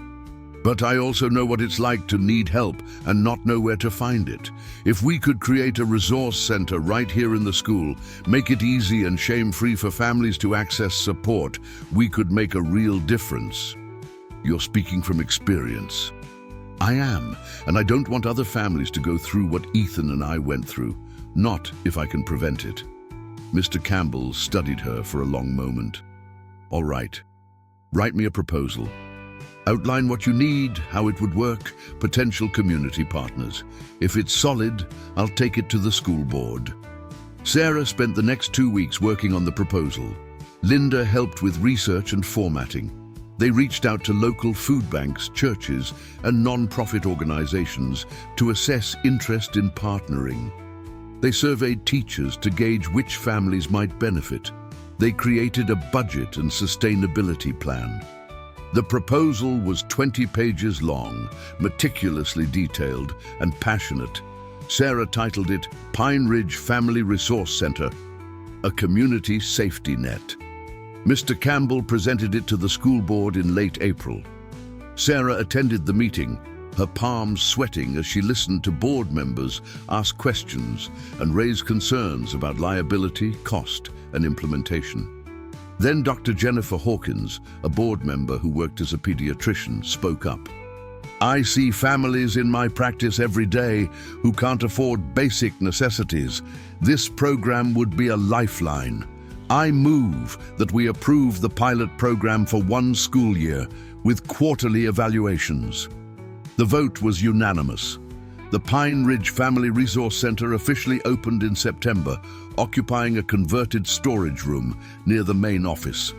But I also know what it's like to need help and not know where to find it. If we could create a resource center right here in the school, make it easy and shame-free for families to access support, we could make a real difference. You're speaking from experience. I am, and I don't want other families to go through what Ethan and I went through, not if I can prevent it. Mr. Campbell studied her for a long moment. All right, write me a proposal. Outline what you need, how it would work, potential community partners. If it's solid, I'll take it to the school board. Sarah spent the next 2 weeks working on the proposal. Linda helped with research and formatting. They reached out to local food banks, churches, and non-profit organizations to assess interest in partnering. They surveyed teachers to gauge which families might benefit. They created a budget and sustainability plan. The proposal was 20 pages long, meticulously detailed and passionate. Sarah titled it Pine Ridge Family Resource Center, a community safety net. Mr. Campbell presented it to the school board in late April. Sarah attended the meeting, her palms sweating as she listened to board members ask questions and raise concerns about liability, cost, and implementation. Then Dr. Jennifer Hawkins, a board member who worked as a pediatrician, spoke up. I see families in my practice every day who can't afford basic necessities. This program would be a lifeline. I move that we approve the pilot program for 1 school year with quarterly evaluations. The vote was unanimous. The Pine Ridge Family Resource Center officially opened in September, occupying a converted storage room near the main office.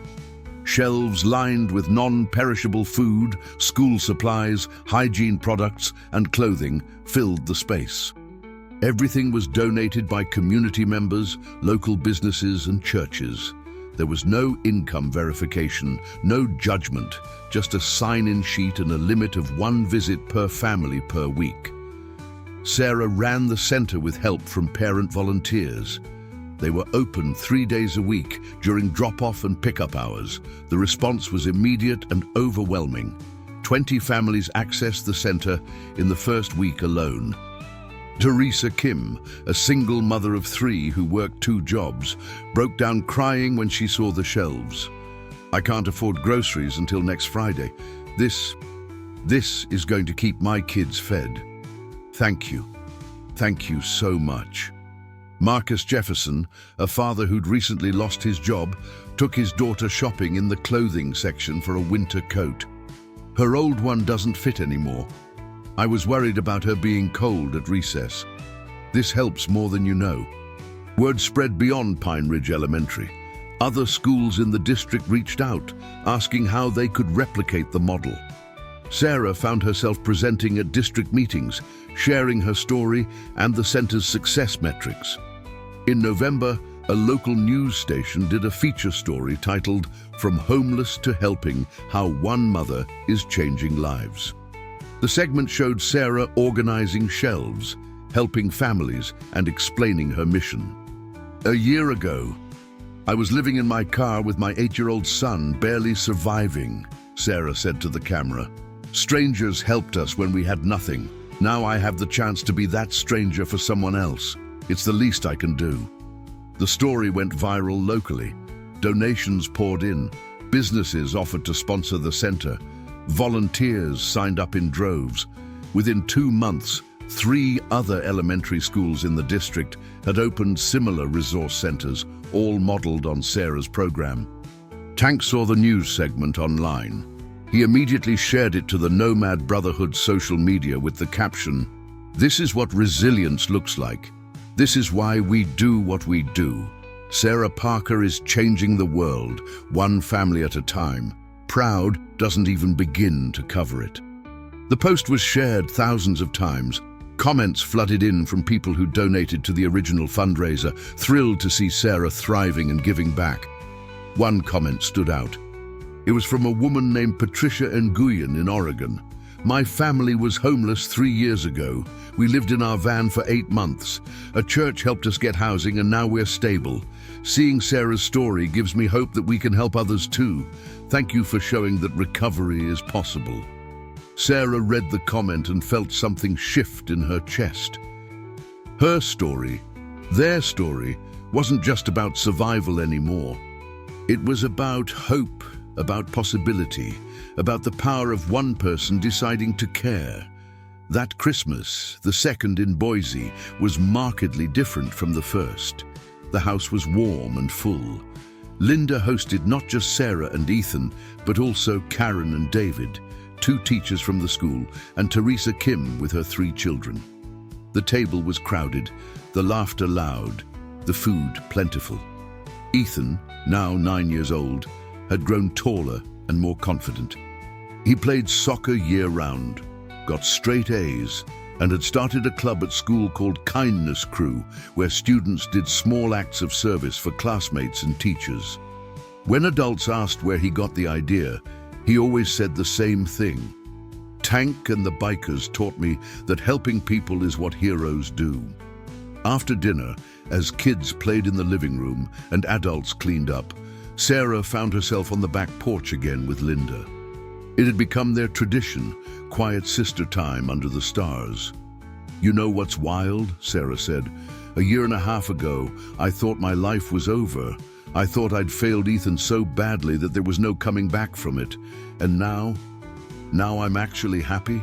Shelves lined with non-perishable food, school supplies, hygiene products, and clothing filled the space. Everything was donated by community members, local businesses, and churches. There was no income verification, no judgment, just a sign-in sheet and a limit of 1 visit per family per week. Sarah ran the center with help from parent volunteers. They were open 3 days a week during drop-off and pick-up hours. The response was immediate and overwhelming. 20 families accessed the center in the first week alone. Teresa Kim, a single mother of 3 who worked 2 jobs, broke down crying when she saw the shelves. I can't afford groceries until next Friday. This is going to keep my kids fed. Thank you. Thank you so much. Marcus Jefferson, a father who'd recently lost his job, took his daughter shopping in the clothing section for a winter coat. Her old one doesn't fit anymore. I was worried about her being cold at recess. This helps more than you know. Word spread beyond Pine Ridge Elementary. Other schools in the district reached out, asking how they could replicate the model. Sarah found herself presenting at district meetings, sharing her story and the center's success metrics. In November, a local news station did a feature story titled From Homeless to Helping: How One Mother is Changing Lives. The segment showed Sarah organizing shelves, helping families, and explaining her mission. A year ago, I was living in my car with my 8-year-old son, barely surviving, Sarah said to the camera. Strangers helped us when we had nothing. Now I have the chance to be that stranger for someone else. It's the least I can do. The story went viral locally. Donations poured in. Businesses offered to sponsor the center. Volunteers signed up in droves. Within 2 months, 3 other elementary schools in the district had opened similar resource centers, all modeled on Sarah's program. Tank saw the news segment online. He immediately shared it to the Nomad Brotherhood social media with the caption, "This is what resilience looks like. This is why we do what we do. Sarah Parker is changing the world, one family at a time. Proud doesn't even begin to cover it." The post was shared thousands of times. Comments flooded in from people who donated to the original fundraiser, thrilled to see Sarah thriving and giving back. One comment stood out. It was from a woman named Patricia Nguyen in Oregon. My family was homeless 3 years ago. We lived in our van for 8 months. A church helped us get housing and now we're stable. Seeing Sarah's story gives me hope that we can help others too. Thank you for showing that recovery is possible." Sarah read the comment and felt something shift in her chest. Her story, their story, wasn't just about survival anymore. It was about hope, about possibility, about the power of one person deciding to care. That Christmas, the second in Boise, was markedly different from the first. The house was warm and full. Linda hosted not just Sarah and Ethan, but also Karen and David, 2 teachers from the school, and Teresa Kim with her 3 children. The table was crowded, the laughter loud, the food plentiful. Ethan, now 9 years old, had grown taller and more confident. He played soccer year-round, got straight A's, and had started a club at school called Kindness Crew, where students did small acts of service for classmates and teachers. When adults asked where he got the idea, he always said the same thing. "Tank and the bikers taught me that helping people is what heroes do." After dinner, as kids played in the living room and adults cleaned up, Sarah found herself on the back porch again with Linda. It had become their tradition, quiet sister time under the stars. "You know what's wild?" Sarah said. "A year and a half ago, I thought my life was over. I thought I'd failed Ethan so badly that there was no coming back from it. And now I'm actually happy.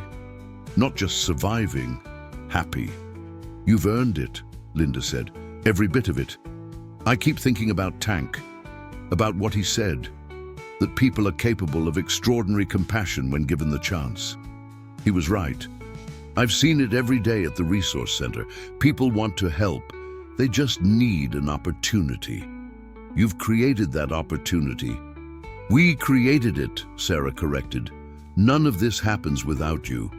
Not just surviving, happy." "You've earned it," Linda said. "Every bit of it. I keep thinking about Tank, about what he said, that people are capable of extraordinary compassion when given the chance. He was right. I've seen it every day at the resource center. People want to help. They just need an opportunity. You've created that opportunity." "We created it," Sarah corrected. "None of this happens without you.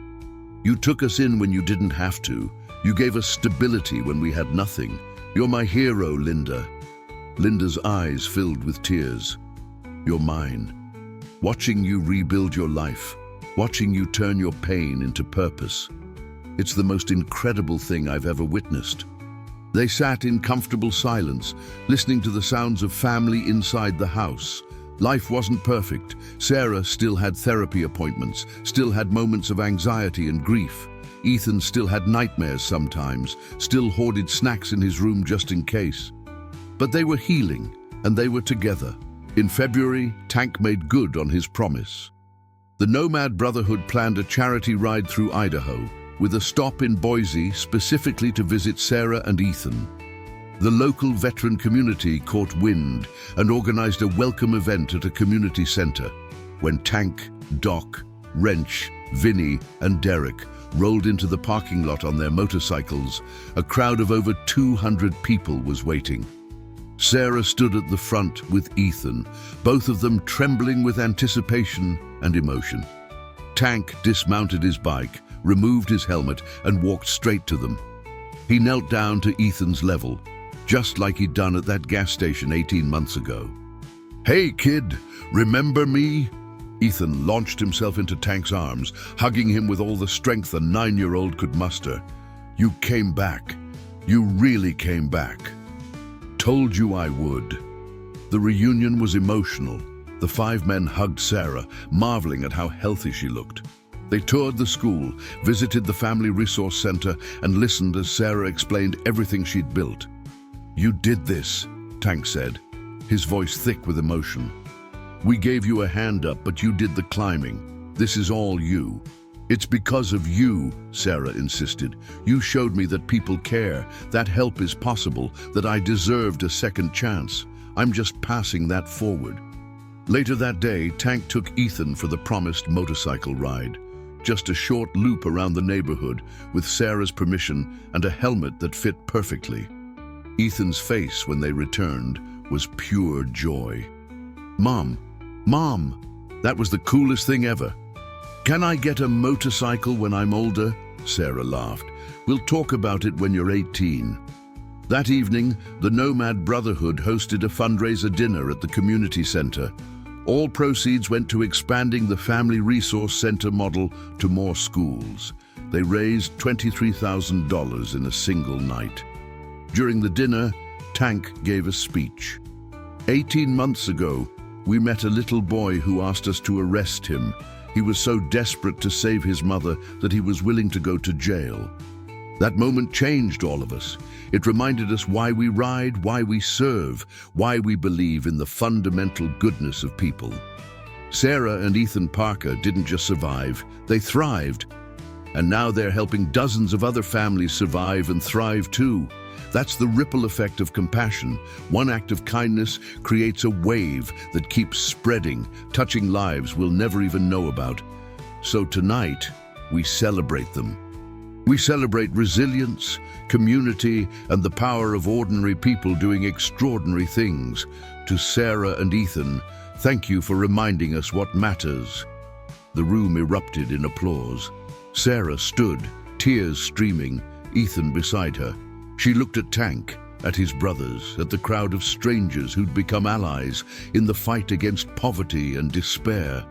You took us in when you didn't have to. You gave us stability when we had nothing. You're my hero, Linda." Linda's eyes filled with tears. "You're mine. Watching you rebuild your life, watching you turn your pain into purpose. It's the most incredible thing I've ever witnessed." They sat in comfortable silence, listening to the sounds of family inside the house. Life wasn't perfect. Sarah still had therapy appointments, still had moments of anxiety and grief. Ethan still had nightmares sometimes, still hoarded snacks in his room just in case. But they were healing, and they were together. In February, Tank made good on his promise. The Nomad Brotherhood planned a charity ride through Idaho, with a stop in Boise specifically to visit Sarah and Ethan. The local veteran community caught wind and organized a welcome event at a community center. When Tank, Doc, Wrench, Vinny, and Derek rolled into the parking lot on their motorcycles, a crowd of over 200 people was waiting. Sarah stood at the front with Ethan, both of them trembling with anticipation and emotion. Tank dismounted his bike, removed his helmet, and walked straight to them. He knelt down to Ethan's level, just like he'd done at that gas station 18 months ago. "Hey, kid, remember me?" Ethan launched himself into Tank's arms, hugging him with all the strength a 9-year-old could muster. "You came back. You really came back. Told you I would." The reunion was emotional. The 5 men hugged Sarah, marveling at how healthy she looked. They toured the school, visited the Family Resource Center, and listened as Sarah explained everything she'd built. "You did this," Tank said, his voice thick with emotion. "We gave you a hand up, but you did the climbing. This is all you." "It's because of you," Sarah insisted. "You showed me that people care, that help is possible, that I deserved a second chance. I'm just passing that forward." Later that day, Tank took Ethan for the promised motorcycle ride. Just a short loop around the neighborhood, with Sarah's permission and a helmet that fit perfectly. Ethan's face when they returned was pure joy. Mom, that was the coolest thing ever. Can I get a motorcycle when I'm older?" Sarah laughed. "We'll talk about it when you're 18. That evening, the Nomad Brotherhood hosted a fundraiser dinner at the community center. All proceeds went to expanding the Family Resource Center model to more schools. They raised $23,000 in a single night. During the dinner, Tank gave a speech. 18 months ago, we met a little boy who asked us to arrest him. He was so desperate to save his mother that he was willing to go to jail. That moment changed all of us. It reminded us why we ride, why we serve, why we believe in the fundamental goodness of people. Sarah and Ethan Parker didn't just survive, they thrived. And now they're helping dozens of other families survive and thrive too. That's the ripple effect of compassion. One act of kindness creates a wave that keeps spreading, touching lives we'll never even know about. So tonight, we celebrate them. We celebrate resilience, community, and the power of ordinary people doing extraordinary things. To Sarah and Ethan, thank you for reminding us what matters. The room erupted in applause. Sarah stood, tears streaming, Ethan beside her. She looked at Tank, at his brothers, at the crowd of strangers who'd become allies in the fight against poverty and despair.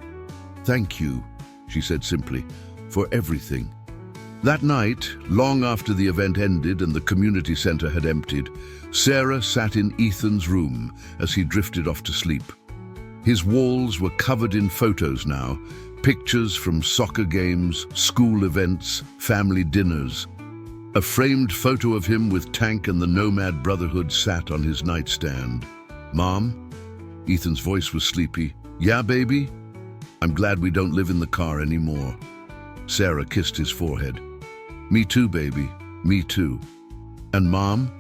Thank you, she said simply, for everything. That night, long after the event ended and the community center had emptied, Sarah sat in Ethan's room as he drifted off to sleep. His walls were covered in photos now, pictures from soccer games, school events, family dinners. A framed photo of him with Tank and the Nomad Brotherhood sat on his nightstand. "Mom?" Ethan's voice was sleepy. "Yeah, baby? I'm glad we don't live in the car anymore." Sarah kissed his forehead. "Me too, baby. Me too." "And Mom?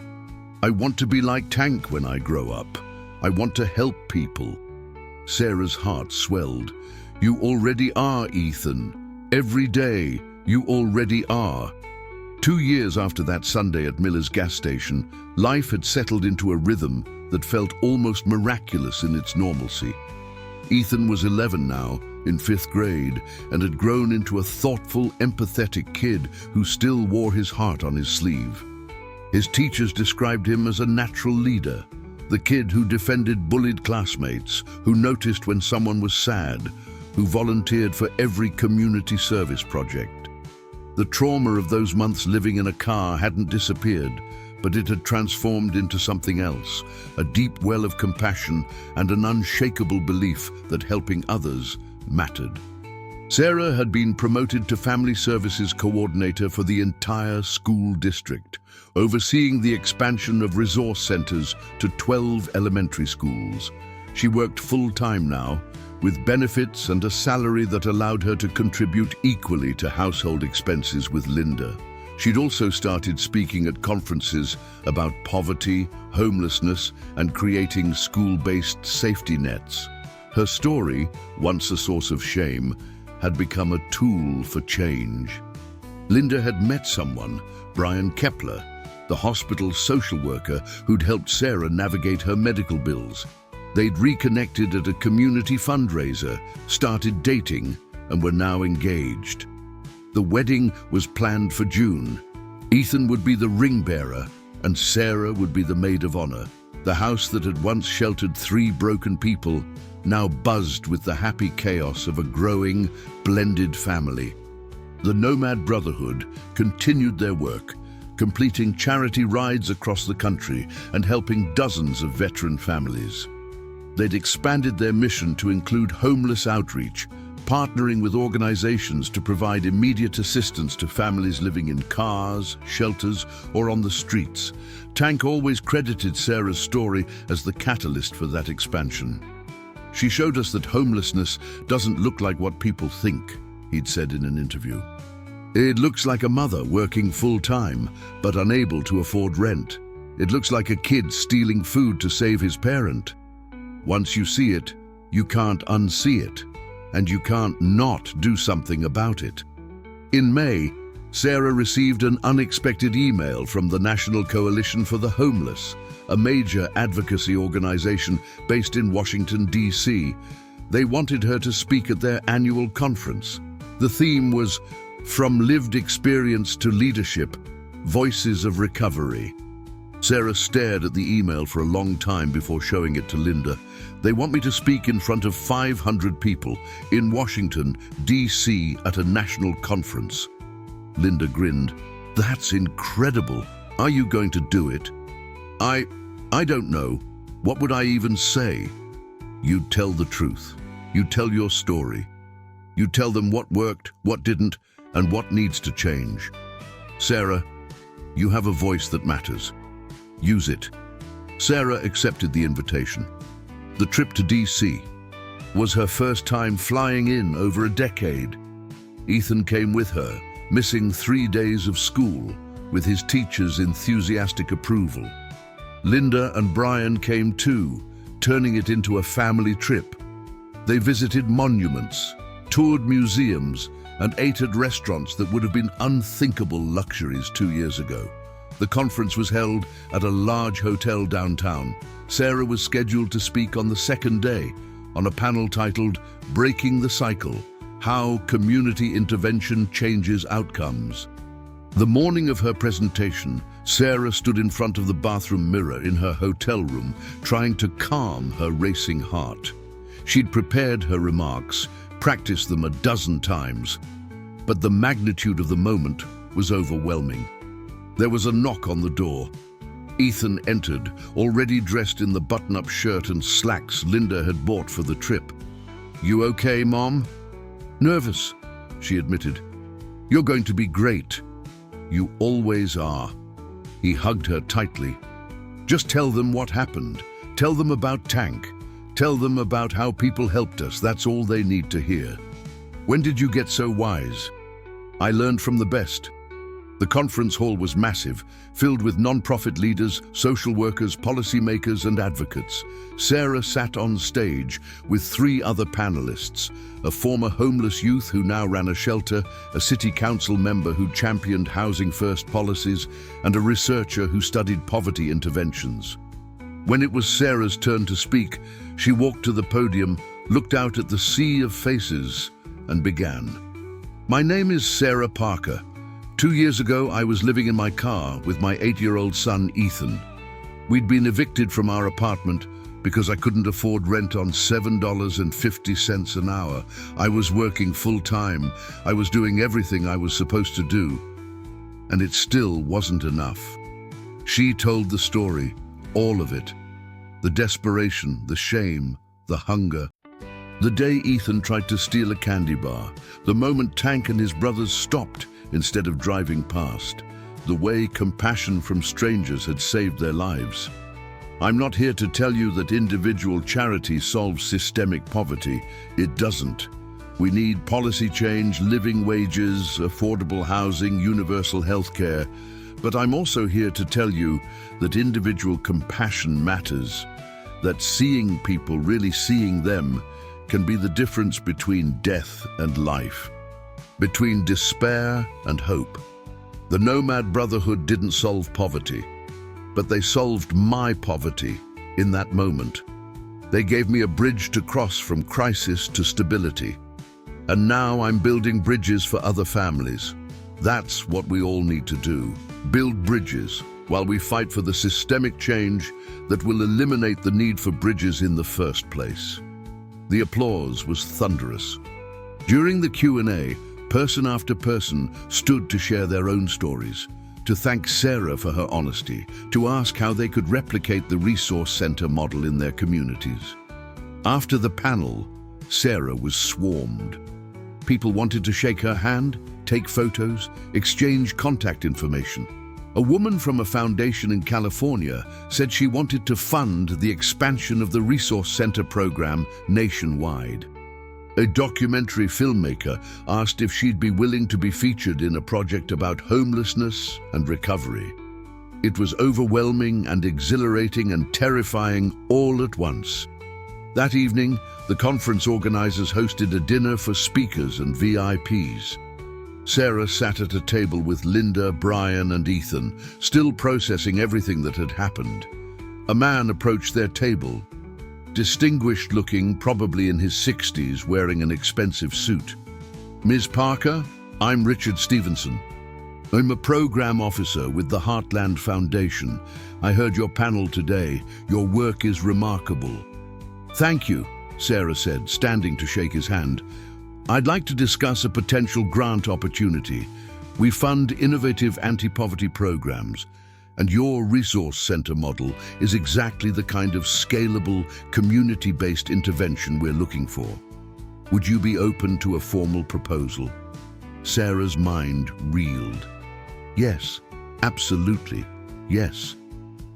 I want to be like Tank when I grow up. I want to help people." Sarah's heart swelled. "You already are, Ethan. Every day, you already are." 2 years after that Sunday at Miller's gas station, life had settled into a rhythm that felt almost miraculous in its normalcy. Ethan was 11 now, in 5th grade, and had grown into a thoughtful, empathetic kid who still wore his heart on his sleeve. His teachers described him as a natural leader, the kid who defended bullied classmates, who noticed when someone was sad, who volunteered for every community service project. The trauma of those months living in a car hadn't disappeared, but it had transformed into something else, a deep well of compassion and an unshakable belief that helping others mattered. Sarah had been promoted to Family Services Coordinator for the entire school district, overseeing the expansion of resource centers to 12 elementary schools. She worked full-time now, with benefits and a salary that allowed her to contribute equally to household expenses with Linda. She'd also started speaking at conferences about poverty, homelessness, and creating school-based safety nets. Her story, once a source of shame, had become a tool for change. Linda had met someone, Brian Kepler, the hospital social worker who'd helped Sarah navigate her medical bills. They'd reconnected at a community fundraiser, started dating, and were now engaged. The wedding was planned for June. Ethan would be the ring bearer, and Sarah would be the maid of honor. The house that had once sheltered 3 broken people now buzzed with the happy chaos of a growing, blended family. The Nomad Brotherhood continued their work, completing charity rides across the country and helping dozens of veteran families. They'd expanded their mission to include homeless outreach, partnering with organizations to provide immediate assistance to families living in cars, shelters, or on the streets. Tank always credited Sarah's story as the catalyst for that expansion. "She showed us that homelessness doesn't look like what people think," he'd said in an interview. "It looks like a mother working full-time, but unable to afford rent. It looks like a kid stealing food to save his parent. Once you see it, you can't unsee it, and you can't not do something about it." In May, Sarah received an unexpected email from the National Coalition for the Homeless, a major advocacy organization based in Washington, D.C. They wanted her to speak at their annual conference. The theme was "From Lived Experience to Leadership, Voices of Recovery." Sarah stared at the email for a long time before showing it to Linda. They want me to speak in front of 500 people in Washington, D.C. at a national conference. Linda grinned. That's incredible. Are you going to do it? I don't know. What would I even say? You tell the truth. You tell your story. You tell them what worked, what didn't, and what needs to change. Sarah, you have a voice that matters. Use it. Sarah accepted the invitation. The trip to D.C. was her first time flying in over a decade. Ethan came with her, missing 3 days of school, with his teacher's enthusiastic approval. Linda and Brian came too, turning it into a family trip. They visited monuments, toured museums, and ate at restaurants that would have been unthinkable luxuries 2 years ago. The conference was held at a large hotel downtown. Sarah was scheduled to speak on the second day on a panel titled Breaking the Cycle: How Community Intervention Changes Outcomes. The morning of her presentation, Sarah stood in front of the bathroom mirror in her hotel room, trying to calm her racing heart. She'd prepared her remarks, practiced them a dozen times, but the magnitude of the moment was overwhelming. There was a knock on the door. Ethan entered, already dressed in the button-up shirt and slacks Linda had bought for the trip. "You okay, Mom?" "Nervous," she admitted. "You're going to be great." "You always are." He hugged her tightly. "Just tell them what happened. Tell them about Tank. Tell them about how people helped us. That's all they need to hear." "When did you get so wise?" "I learned from the best." The conference hall was massive, filled with non-profit leaders, social workers, policymakers, and advocates. Sarah sat on stage with 3 other panelists: a former homeless youth who now ran a shelter, a city council member who championed housing-first policies, and a researcher who studied poverty interventions. When it was Sarah's turn to speak, she walked to the podium, looked out at the sea of faces, and began. "My name is Sarah Parker. 2 years ago, I was living in my car with my 8-year-old son, Ethan. We'd been evicted from our apartment because I couldn't afford rent on $7.50 an hour. I was working full-time. I was doing everything I was supposed to do. And it still wasn't enough." She told the story, all of it. The desperation, the shame, the hunger. The day Ethan tried to steal a candy bar, the moment Tank and his brothers stopped instead of driving past, the way compassion from strangers had saved their lives. I'm not here to tell you that individual charity solves systemic poverty. It doesn't. We need policy change, living wages, affordable housing, universal health care. But I'm also here to tell you that individual compassion matters, that seeing people, really seeing them, can be the difference between death and life, between despair and hope. The Nomad Brotherhood didn't solve poverty, but they solved my poverty in that moment. They gave me a bridge to cross from crisis to stability. And now I'm building bridges for other families. That's what we all need to do. Build bridges while we fight for the systemic change that will eliminate the need for bridges in the first place. The applause was thunderous. During the Q&A, person after person stood to share their own stories, to thank Sarah for her honesty, to ask how they could replicate the resource center model in their communities. After the panel, Sarah was swarmed. People wanted to shake her hand, take photos, exchange contact information. A woman from a foundation in California said she wanted to fund the expansion of the Resource Center program nationwide. A documentary filmmaker asked if she'd be willing to be featured in a project about homelessness and recovery. It was overwhelming and exhilarating and terrifying all at once. That evening, the conference organizers hosted a dinner for speakers and VIPs. Sarah sat at a table with Linda, Brian, and Ethan, still processing everything that had happened. A man approached their table, distinguished looking, probably in his 60s, wearing an expensive suit. "Ms. Parker, I'm Richard Stevenson." I'm a program officer with the Heartland Foundation. I heard your panel today. Your work is remarkable. Thank you, Sarah said, standing to shake his hand. I'd like to discuss a potential grant opportunity. We fund innovative anti-poverty programs, and your resource center model is exactly the kind of scalable, community-based intervention we're looking for. Would you be open to a formal proposal? Sarah's mind reeled. Yes, absolutely, yes.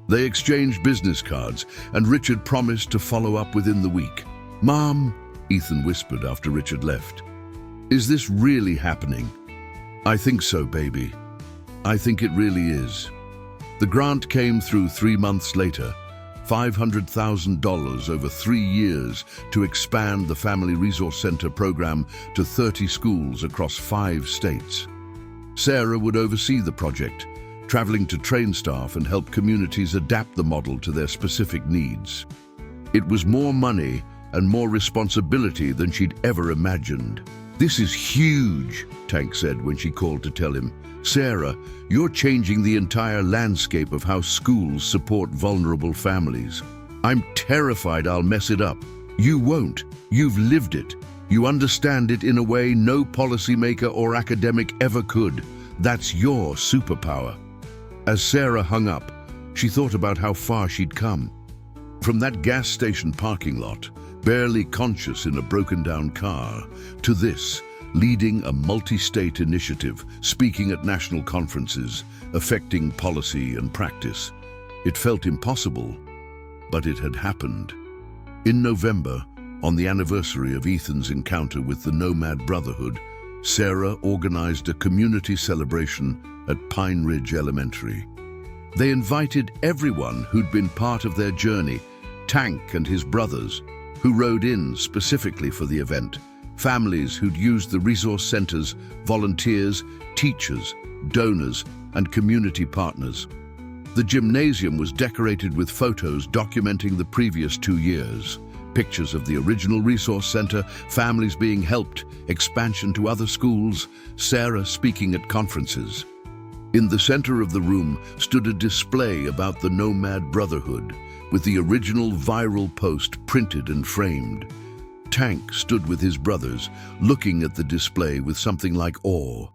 They exchanged business cards, and Richard promised to follow up within the week. Mom, Ethan whispered after Richard left. Is this really happening? I think so, baby. I think it really is. The grant came through 3 months later, $500,000 over 3 years to expand the Family Resource Center program to 30 schools across 5 states. Sarah would oversee the project, traveling to train staff and help communities adapt the model to their specific needs. It was more money and more responsibility than she'd ever imagined. This is huge, Tank said when she called to tell him. Sarah, you're changing the entire landscape of how schools support vulnerable families. I'm terrified I'll mess it up. You won't. You've lived it. You understand it in a way no policymaker or academic ever could. That's your superpower. As Sarah hung up, she thought about how far she'd come. From that gas station parking lot, barely conscious in a broken-down car, to this, leading a multi-state initiative, speaking at national conferences, affecting policy and practice. It felt impossible, but it had happened. In November, on the anniversary of Ethan's encounter with the Nomad Brotherhood, Sarah organized a community celebration at Pine Ridge Elementary. They invited everyone who'd been part of their journey, Tank and his brothers, who rode in specifically for the event, families who'd used the resource centers, volunteers, teachers, donors, and community partners. The gymnasium was decorated with photos documenting the previous 2 years. Pictures of the original resource center, families being helped, expansion to other schools, Sarah speaking at conferences. In the center of the room stood a display about the Nomad Brotherhood, with the original viral post printed and framed. Tank stood with his brothers, looking at the display with something like awe.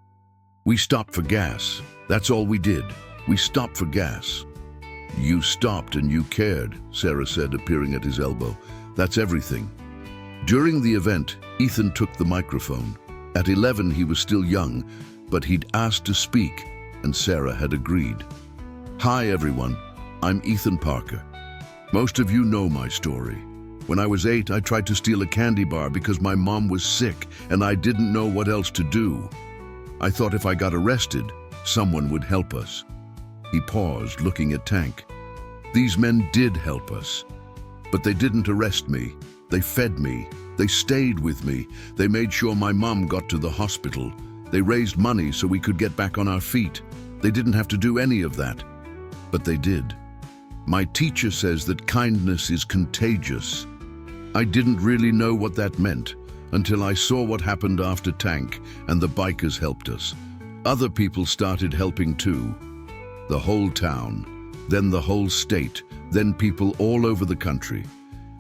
We stopped for gas. That's all we did. We stopped for gas. You stopped and you cared, Sarah said, appearing at his elbow. That's everything. During the event, Ethan took the microphone. At 11, he was still young, but he'd asked to speak, and Sarah had agreed. Hi, everyone. I'm Ethan Parker. Most of you know my story. When I was 8, I tried to steal a candy bar because my mom was sick and I didn't know what else to do. I thought if I got arrested, someone would help us. He paused, looking at Tank. These men did help us. But they didn't arrest me. They fed me. They stayed with me. They made sure my mom got to the hospital. They raised money so we could get back on our feet. They didn't have to do any of that. But they did. My teacher says that kindness is contagious. I didn't really know what that meant until I saw what happened after Tank and the bikers helped us. Other people started helping too. The whole town, then the whole state, then people all over the country.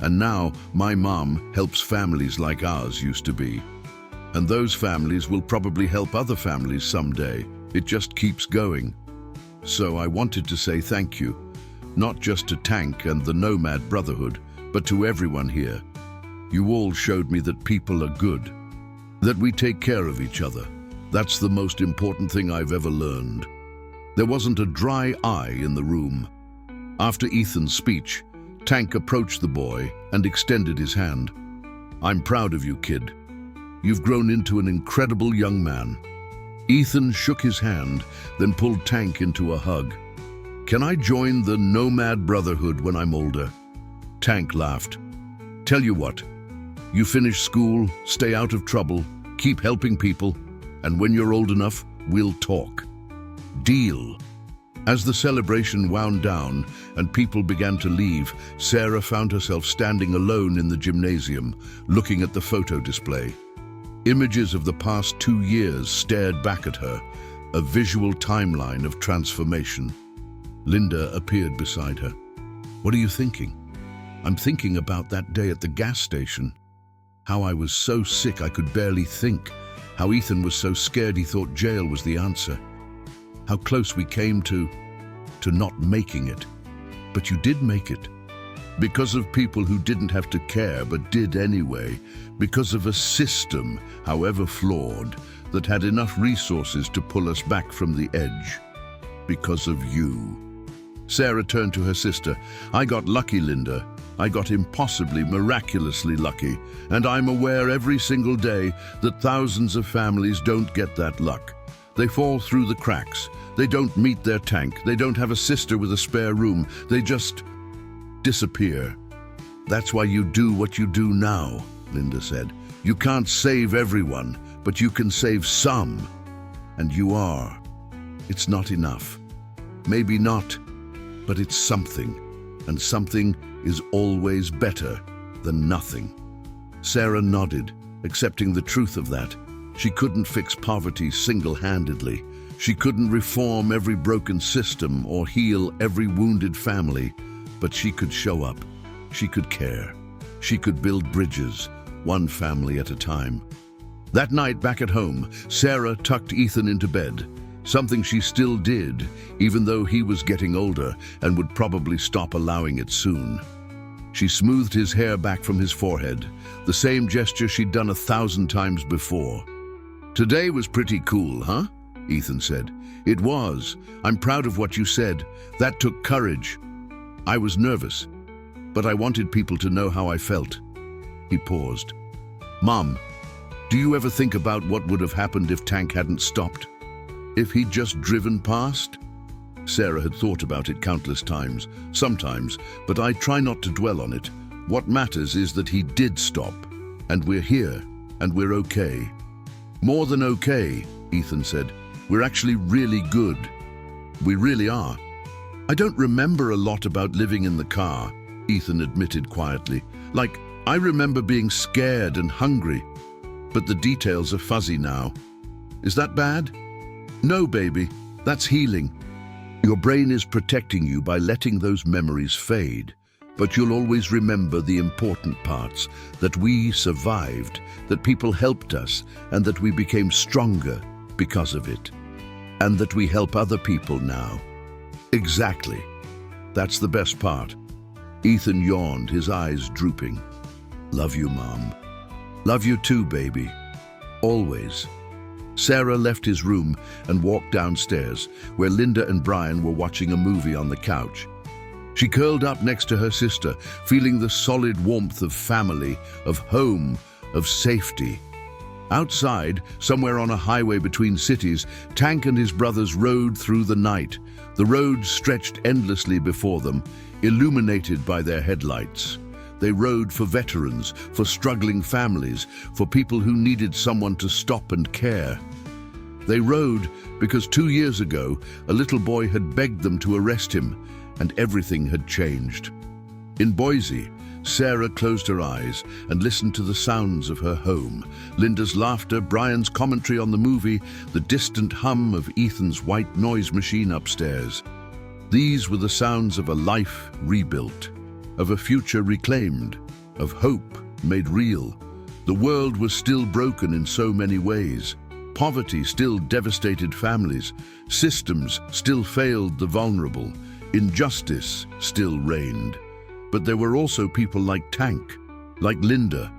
And now my mom helps families like ours used to be. And those families will probably help other families someday. It just keeps going. So I wanted to say thank you, not just to Tank and the Nomad Brotherhood, but to everyone here. You all showed me that people are good, that we take care of each other. That's the most important thing I've ever learned. There wasn't a dry eye in the room. After Ethan's speech, Tank approached the boy and extended his hand. I'm proud of you, kid. You've grown into an incredible young man. Ethan shook his hand, then pulled Tank into a hug. Can I join the Nomad Brotherhood when I'm older? Tank laughed. Tell you what, you finish school, stay out of trouble, keep helping people, and when you're old enough, we'll talk. Deal. As the celebration wound down and people began to leave, Sarah found herself standing alone in the gymnasium, looking at the photo display. Images of the past 2 years stared back at her, a visual timeline of transformation. Linda appeared beside her. "What are you thinking?" "I'm thinking about that day at the gas station. How I was so sick I could barely think. How Ethan was so scared he thought jail was the answer. How close we came to not making it. But you did make it. Because of people who didn't have to care but did anyway. Because of a system, however flawed, that had enough resources to pull us back from the edge. Because of you." Sarah turned to her sister. "I got lucky, Linda. I got impossibly, miraculously lucky. And I'm aware every single day that thousands of families don't get that luck. They fall through the cracks. They don't meet their tank. They don't have a sister with a spare room. They just disappear. That's why you do what you do now," Linda said. "You can't save everyone, but you can save some. And you are. It's not enough. Maybe not, but it's something. And something is always better than nothing." Sarah nodded, accepting the truth of that. She couldn't fix poverty single-handedly. She couldn't reform every broken system or heal every wounded family, but she could show up. She could care. She could build bridges, one family at a time. That night back at home, Sarah tucked Ethan into bed, something she still did, even though he was getting older and would probably stop allowing it soon. She smoothed his hair back from his forehead, the same gesture she'd done 1,000 times before. "Today was pretty cool, huh?" Ethan said. "It was. I'm proud of what you said. That took courage. I was nervous, but I wanted people to know how I felt." He paused. "Mom, do you ever think about what would have happened if Tank hadn't stopped? If he'd just driven past?" Sarah had thought about it countless times, sometimes, but I try not to dwell on it. What matters is that he did stop, and we're here, and we're okay. "More than okay," Ethan said. "We're actually really good. We really are." "I don't remember a lot about living in the car," Ethan admitted quietly. "Like, I remember being scared and hungry, but the details are fuzzy now. Is that bad?" "No, baby, that's healing. Your brain is protecting you by letting those memories fade, but you'll always remember the important parts, that we survived, that people helped us, and that we became stronger because of it, and that we help other people now." "Exactly. That's the best part." Ethan yawned, his eyes drooping. "Love you, Mom." "Love you too, baby. Always." Sarah left his room and walked downstairs, where Linda and Brian were watching a movie on the couch. She curled up next to her sister, feeling the solid warmth of family, of home, of safety. Outside, somewhere on a highway between cities, Tank and his brothers rode through the night. The road stretched endlessly before them, illuminated by their headlights. They rode for veterans, for struggling families, for people who needed someone to stop and care. They rode because 2 years ago, a little boy had begged them to arrest him, and everything had changed. In Boise, Sarah closed her eyes and listened to the sounds of her home. Linda's laughter, Brian's commentary on the movie, the distant hum of Ethan's white noise machine upstairs. These were the sounds of a life rebuilt, of a future reclaimed, of hope made real. The world was still broken in so many ways. Poverty still devastated families. Systems still failed the vulnerable. Injustice still reigned. But there were also people like Tank, like Linda,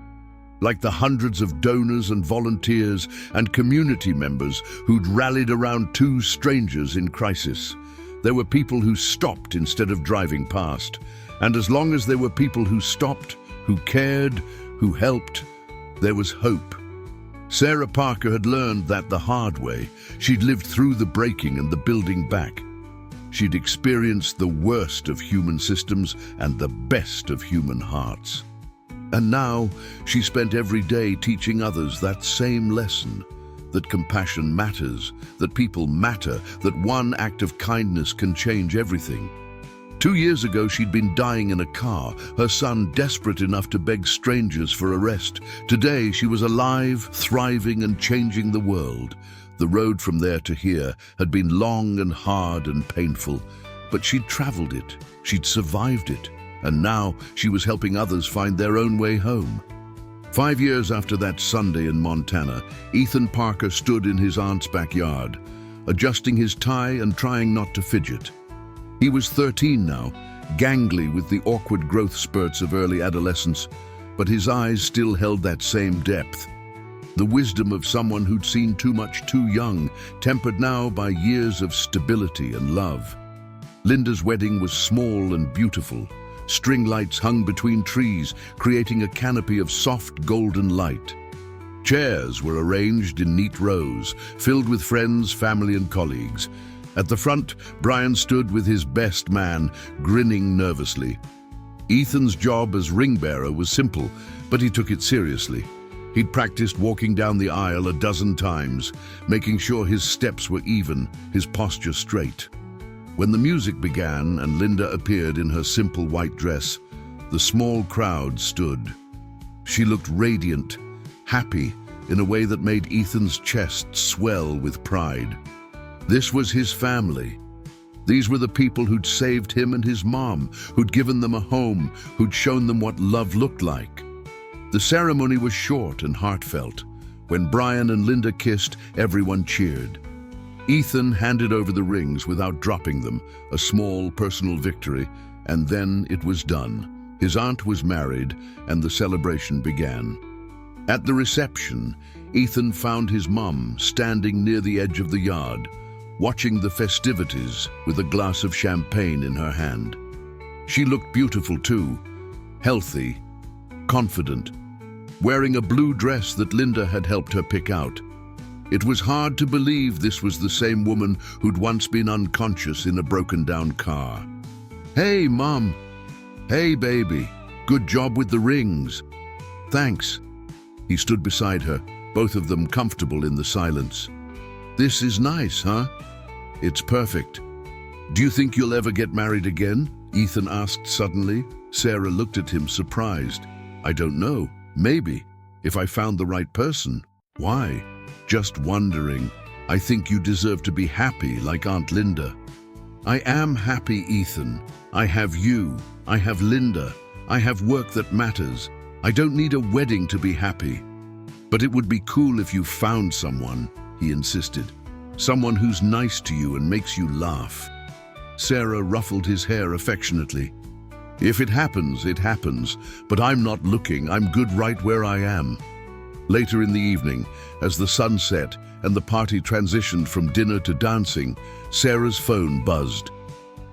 like the hundreds of donors and volunteers and community members who'd rallied around two strangers in crisis. There were people who stopped instead of driving past. And as long as there were people who stopped, who cared, who helped, there was hope. Sarah Parker had learned that the hard way. She'd lived through the breaking and the building back. She'd experienced the worst of human systems and the best of human hearts. And now she spent every day teaching others that same lesson, that compassion matters, that people matter, that one act of kindness can change everything. 2 years ago, she'd been dying in a car, her son desperate enough to beg strangers for arrest. Today, she was alive, thriving, and changing the world. The road from there to here had been long and hard and painful, but she'd traveled it, she'd survived it, and now she was helping others find their own way home. 5 years after that Sunday in Montana, Ethan Parker stood in his aunt's backyard, adjusting his tie and trying not to fidget. He was 13 now, gangly with the awkward growth spurts of early adolescence, but his eyes still held that same depth. The wisdom of someone who'd seen too much too young, tempered now by years of stability and love. Linda's wedding was small and beautiful. String lights hung between trees, creating a canopy of soft golden light. Chairs were arranged in neat rows, filled with friends, family and colleagues. At the front, Brian stood with his best man, grinning nervously. Ethan's job as ring bearer was simple, but he took it seriously. He'd practiced walking down the aisle a dozen times, making sure his steps were even, his posture straight. When the music began and Linda appeared in her simple white dress, the small crowd stood. She looked radiant, happy, in a way that made Ethan's chest swell with pride. This was his family. These were the people who'd saved him and his mom, who'd given them a home, who'd shown them what love looked like. The ceremony was short and heartfelt. When Brian and Linda kissed, everyone cheered. Ethan handed over the rings without dropping them, a small personal victory, and then it was done. His aunt was married, and the celebration began. At the reception, Ethan found his mum standing near the edge of the yard, watching the festivities with a glass of champagne in her hand. She looked beautiful too, healthy, confident, wearing a blue dress that Linda had helped her pick out. It was hard to believe this was the same woman who'd once been unconscious in a broken-down car. "Hey, Mom. Hey, baby. Good job with the rings." "Thanks." He stood beside her, both of them comfortable in the silence. "This is nice, huh?" "It's perfect." "Do you think you'll ever get married again?" Ethan asked suddenly. Sarah looked at him surprised. "I don't know. Maybe. If I found the right person." "Why?" "Just wondering. I think you deserve to be happy like Aunt Linda." "I am happy, Ethan. I have you. I have Linda. I have work that matters. I don't need a wedding to be happy." "But it would be cool if you found someone," he insisted. "Someone who's nice to you and makes you laugh." Sarah ruffled his hair affectionately. "If it happens, it happens. But I'm not looking. I'm good right where I am." Later in the evening, as the sun set and the party transitioned from dinner to dancing, Sarah's phone buzzed.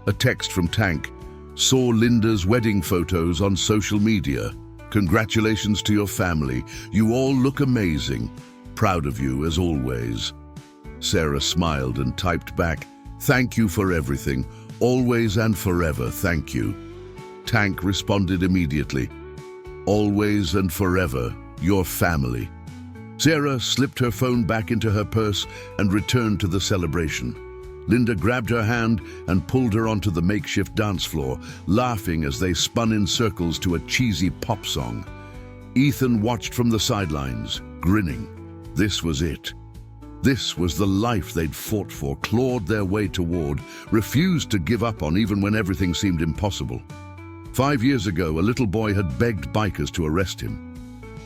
A text from Tank. "Saw Linda's wedding photos on social media. Congratulations to your family. You all look amazing. Proud of you as always." Sarah smiled and typed back, "Thank you for everything. Always and forever, thank you." Tank responded immediately, "Always and forever, your family." Sarah slipped her phone back into her purse and returned to the celebration. Linda grabbed her hand and pulled her onto the makeshift dance floor, laughing as they spun in circles to a cheesy pop song. Ethan watched from the sidelines, grinning. This was it. This was the life they'd fought for, clawed their way toward, refused to give up on even when everything seemed impossible. 5 years ago, a little boy had begged bikers to arrest him.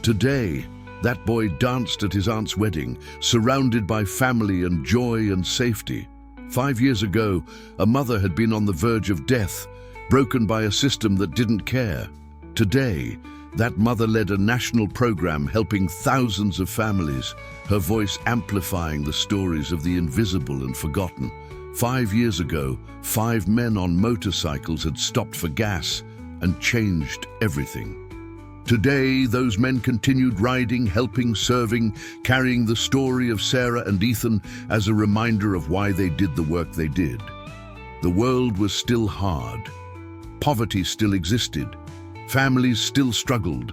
Today, that boy danced at his aunt's wedding, surrounded by family and joy and safety. 5 years ago, a mother had been on the verge of death, broken by a system that didn't care. Today, that mother led a national program helping thousands of families, her voice amplifying the stories of the invisible and forgotten. 5 years ago, 5 men on motorcycles had stopped for gas and changed everything. Today, those men continued riding, helping, serving, carrying the story of Sarah and Ethan as a reminder of why they did the work they did. The world was still hard. Poverty still existed. Families still struggled.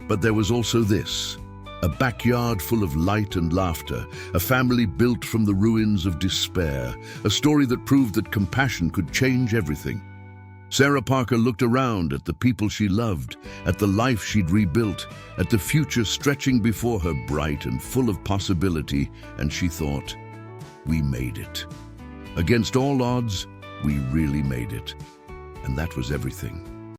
But there was also this, a backyard full of light and laughter, a family built from the ruins of despair, a story that proved that compassion could change everything. Sarah Parker looked around at the people she loved, at the life she'd rebuilt, at the future stretching before her bright and full of possibility, and she thought, we made it. Against all odds, we really made it. And that was everything.